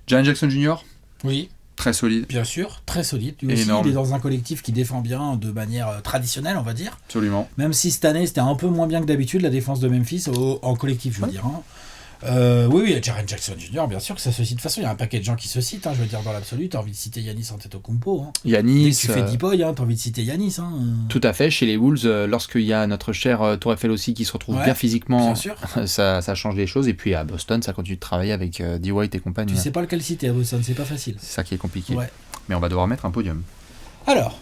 [SPEAKER 1] Jaren Jackson Jr.
[SPEAKER 2] Oui.
[SPEAKER 1] Très solide.
[SPEAKER 2] Bien sûr, très solide. Lui aussi, il est dans un collectif qui défend bien de manière traditionnelle, on va dire.
[SPEAKER 1] Absolument.
[SPEAKER 2] Même si cette année, c'était un peu moins bien que d'habitude, la défense de Memphis, en collectif, je veux dire. Hein. Oui, Jaren Jackson Jr., bien sûr que ça se cite. De toute façon, il y a un paquet de gens qui se citent, je veux dire, dans l'absolu. T'as envie de citer Giannis Antetokounmpo. Hein.
[SPEAKER 1] Giannis.
[SPEAKER 2] Dès que tu fais Deepoy, t'as envie de citer Giannis. Hein.
[SPEAKER 1] Tout à fait. Chez les Wolves, lorsqu'il y a notre cher Tour Eiffel aussi qui se retrouve bien physiquement,
[SPEAKER 2] bien sûr.
[SPEAKER 1] ça change les choses. Et puis à Boston, ça continue de travailler avec D. White et compagnie.
[SPEAKER 2] Tu sais pas lequel citer à Boston, c'est pas facile.
[SPEAKER 1] C'est ça qui est compliqué.
[SPEAKER 2] Ouais.
[SPEAKER 1] Mais on va devoir mettre un podium.
[SPEAKER 2] Alors,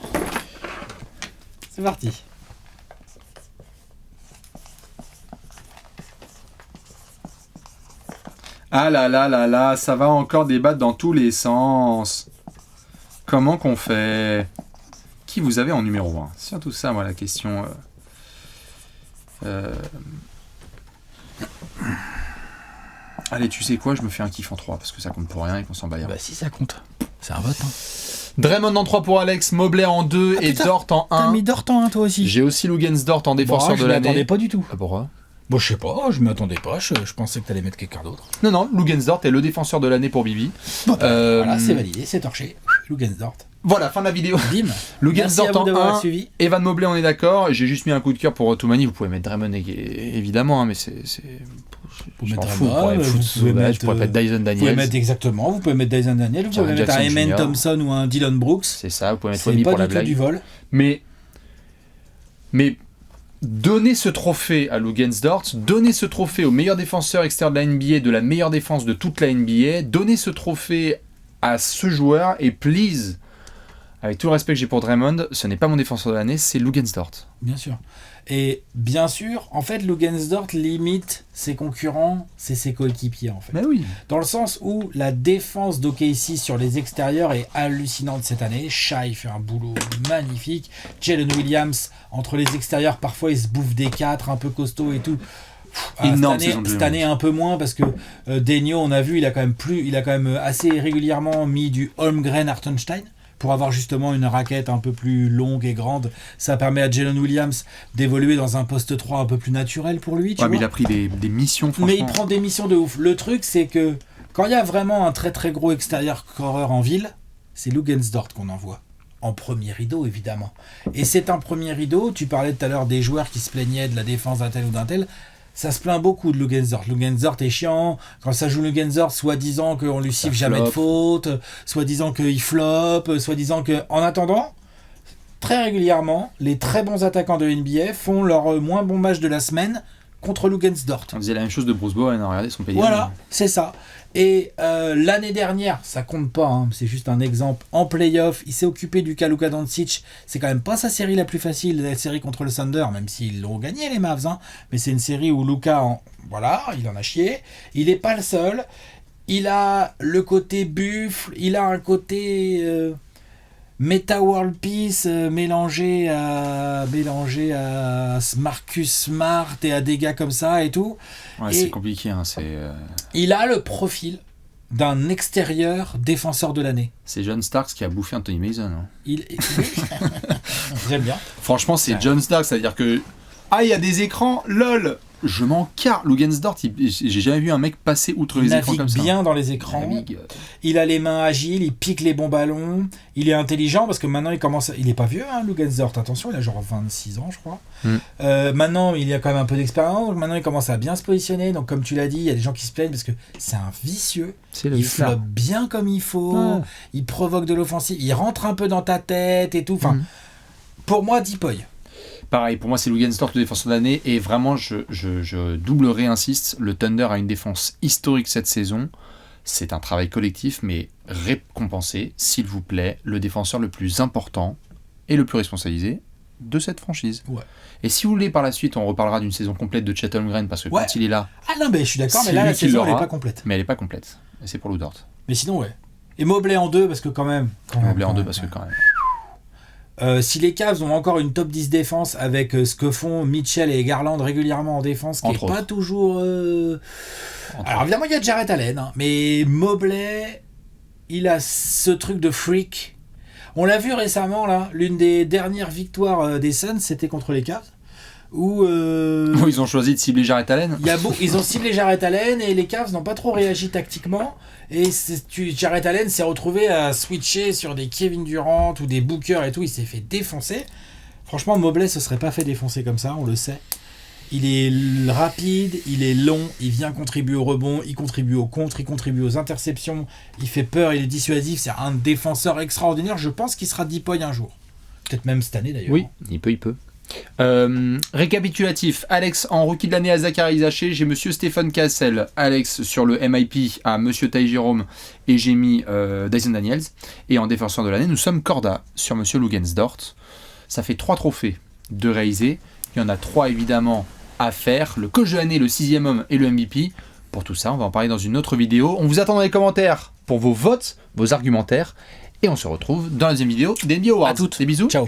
[SPEAKER 2] c'est parti.
[SPEAKER 1] Ah là là là là, ça va encore débattre dans tous les sens. Comment qu'on fait? Qui vous avez en numéro 1? C'est surtout ça, moi, la question. Allez, tu sais quoi? Je me fais un kiff en 3 parce que ça compte pour rien et qu'on s'en bat.
[SPEAKER 2] Bah si, ça compte. C'est un vote. Hein.
[SPEAKER 1] Draymond en 3 pour Alex, Mobley en 2 et Dort en 1.
[SPEAKER 2] T'as mis Dort en 1 toi aussi.
[SPEAKER 1] J'ai aussi Luguentz Dort en défenseur de l'année.
[SPEAKER 2] Je m'attendais pas du tout.
[SPEAKER 1] Ah, pourquoi?
[SPEAKER 2] Bon, je sais pas, je m'attendais pas, je pensais que t'allais mettre quelqu'un d'autre.
[SPEAKER 1] Non, Luguentz Dort est le défenseur de l'année pour Bibi.
[SPEAKER 2] Voilà, c'est validé, c'est torché. Luguentz Dort.
[SPEAKER 1] Voilà, fin de la vidéo.
[SPEAKER 2] Bim.
[SPEAKER 1] Luguentz Dort en 1, Evan Mobley, on est d'accord. J'ai juste mis un coup de cœur pour Toumani. Vous pouvez mettre Draymond évidemment, hein, mais c'est... Je m'en fous, je pourrais mettre Dyson Daniels.
[SPEAKER 2] Vous pouvez mettre exactement, vous pouvez mettre Dyson Daniels, vous pouvez mettre un Amen Thompson ou un Dylan Brooks.
[SPEAKER 1] C'est ça, vous pouvez mettre Wemby pour la blague.
[SPEAKER 2] C'est pas du tout du vol.
[SPEAKER 1] Mais donner ce trophée à Luguentz Dort, donner ce trophée au meilleur défenseur extérieur de la NBA, de la meilleure défense de toute la NBA, donner ce trophée à ce joueur, et please, avec tout le respect que j'ai pour Draymond, ce n'est pas mon défenseur de l'année, c'est Luguentz Dort.
[SPEAKER 2] Bien sûr. Et bien sûr, en fait, Luguentz Dort limite ses concurrents, c'est ses coéquipiers en fait.
[SPEAKER 1] Mais oui.
[SPEAKER 2] Dans le sens où la défense d'OKC sur les extérieurs est hallucinante cette année. Shai fait un boulot magnifique. Jalen Williams, entre les extérieurs, parfois il se bouffe des 4 un peu costauds et tout. Cette année un peu moins parce que Denio, on a vu, il a quand même assez régulièrement mis du Holmgren Hartenstein. Pour avoir justement une raquette un peu plus longue et grande, ça permet à Jalen Williams d'évoluer dans un poste 3 un peu plus naturel pour lui.
[SPEAKER 1] Mais il a pris des missions, franchement.
[SPEAKER 2] Mais il prend des missions de ouf. Le truc, c'est que quand il y a vraiment un très très gros extérieur scoreur en ville, c'est Luguentz Dort qu'on envoie. En premier rideau, évidemment. Et c'est un premier rideau. Tu parlais tout à l'heure des joueurs qui se plaignaient de la défense d'un tel ou d'un tel. Ça se plaint beaucoup de Luguentz Dort. Luguentz Dort est chiant. Quand ça joue Luguentz Dort, soi-disant qu'on lui siffle jamais de faute, soi-disant qu'il floppe, soi-disant que... En attendant, très régulièrement, les très bons attaquants de NBA font leur moins bon match de la semaine contre Luguentz Dort.
[SPEAKER 1] On faisait la même chose de Bruce Bowen, regardez son pays.
[SPEAKER 2] Voilà, c'est ça. Et l'année dernière, ça compte pas, hein, c'est juste un exemple. En play-off, il s'est occupé du cas Luka Doncic. C'est quand même pas sa série la plus facile, la série contre le Thunder, même s'ils l'ont gagné les Mavs. Hein. Mais c'est une série où Luka, il en a chié. Il est pas le seul. Il a le côté buffle, il a un côté Meta World Peace mélangé à Marcus Smart et à des gars comme ça et tout.
[SPEAKER 1] Ouais, c'est compliqué. Hein,
[SPEAKER 2] il a le profil d'un extérieur défenseur de l'année.
[SPEAKER 1] C'est John Starks qui a bouffé Anthony Mason. Hein.
[SPEAKER 2] J'aime bien.
[SPEAKER 1] Franchement, c'est John Starks, c'est-à-dire que il y a des écrans, lol. Je m'en carre. Luguentz Dort, j'ai jamais vu un mec passer outre les écrans comme ça.
[SPEAKER 2] Il navigue bien dans les écrans. Il a les mains agiles, il pique les bons ballons. Il est intelligent parce que maintenant il est pas vieux, hein, Luguentz Dort. Attention, il a genre 26 ans, je crois. Maintenant, il a quand même un peu d'expérience. Donc maintenant, il commence à bien se positionner. Donc, comme tu l'as dit, il y a des gens qui se plaignent parce que c'est un vicieux. Il flotte bien comme il faut. Ah. Il provoque de l'offensive. Il rentre un peu dans ta tête et tout. Enfin, pour moi, Deepoy.
[SPEAKER 1] Pareil, pour moi, c'est Luguentz Dort le défenseur de l'année. Et vraiment, je double réinsiste. Le Thunder a une défense historique cette saison. C'est un travail collectif, mais récompensé, s'il vous plaît, le défenseur le plus important et le plus responsabilisé de cette franchise.
[SPEAKER 2] Ouais.
[SPEAKER 1] Et si vous voulez, par la suite, on reparlera d'une saison complète de Chet Holmgren, parce que quand il est là...
[SPEAKER 2] Ah non, mais je suis d'accord, mais là, la saison, elle n'est pas complète.
[SPEAKER 1] Mais elle n'est pas complète. Et c'est pour Lou Dort.
[SPEAKER 2] Mais sinon, ouais. Et Mobley en 2, parce que quand même.
[SPEAKER 1] Mobley en 2, parce que quand même.
[SPEAKER 2] Si les Cavs ont encore une top 10 défense avec ce que font Mitchell et Garland régulièrement en défense, qui n'est pas toujours... Alors évidemment, il y a Jarrett Allen, hein, mais Mobley, il a ce truc de freak. On l'a vu récemment, là, l'une des dernières victoires des Suns, c'était contre les Cavs. Où
[SPEAKER 1] ils ont choisi de cibler Jarrett Allen.
[SPEAKER 2] Ils ont ciblé Jarrett Allen et les Cavs n'ont pas trop réagi tactiquement. Et Jarrett Allen s'est retrouvé à switcher sur des Kevin Durant ou des Booker et tout. Il s'est fait défoncer. Franchement, Mobley se serait pas fait défoncer comme ça, on le sait. Il est rapide, il est long, il vient contribuer au rebond, il contribue au contre, il contribue aux interceptions, il fait peur, il est dissuasif. C'est un défenseur extraordinaire. Je pense qu'il sera deep boy un jour. Peut-être même cette année d'ailleurs.
[SPEAKER 1] Oui, il peut. Récapitulatif, Alex en rookie de l'année à Zachary Zaché, j'ai monsieur Stéphane Cassel, Alex sur le MIP à monsieur Ty Jerome et j'ai mis Dyson Daniels, et en défenseur de l'année nous sommes Corda sur monsieur Lugensdort. Ça fait 3 trophées de réaliser, il y en a 3 évidemment à faire, le coach de l'année, le 6e homme et le MVP. Pour tout ça on va en parler dans une autre vidéo, on vous attend dans les commentaires pour vos votes, vos argumentaires, et on se retrouve dans la deuxième vidéo des NBA Awards.
[SPEAKER 2] À toutes.
[SPEAKER 1] Des bisous,
[SPEAKER 2] ciao.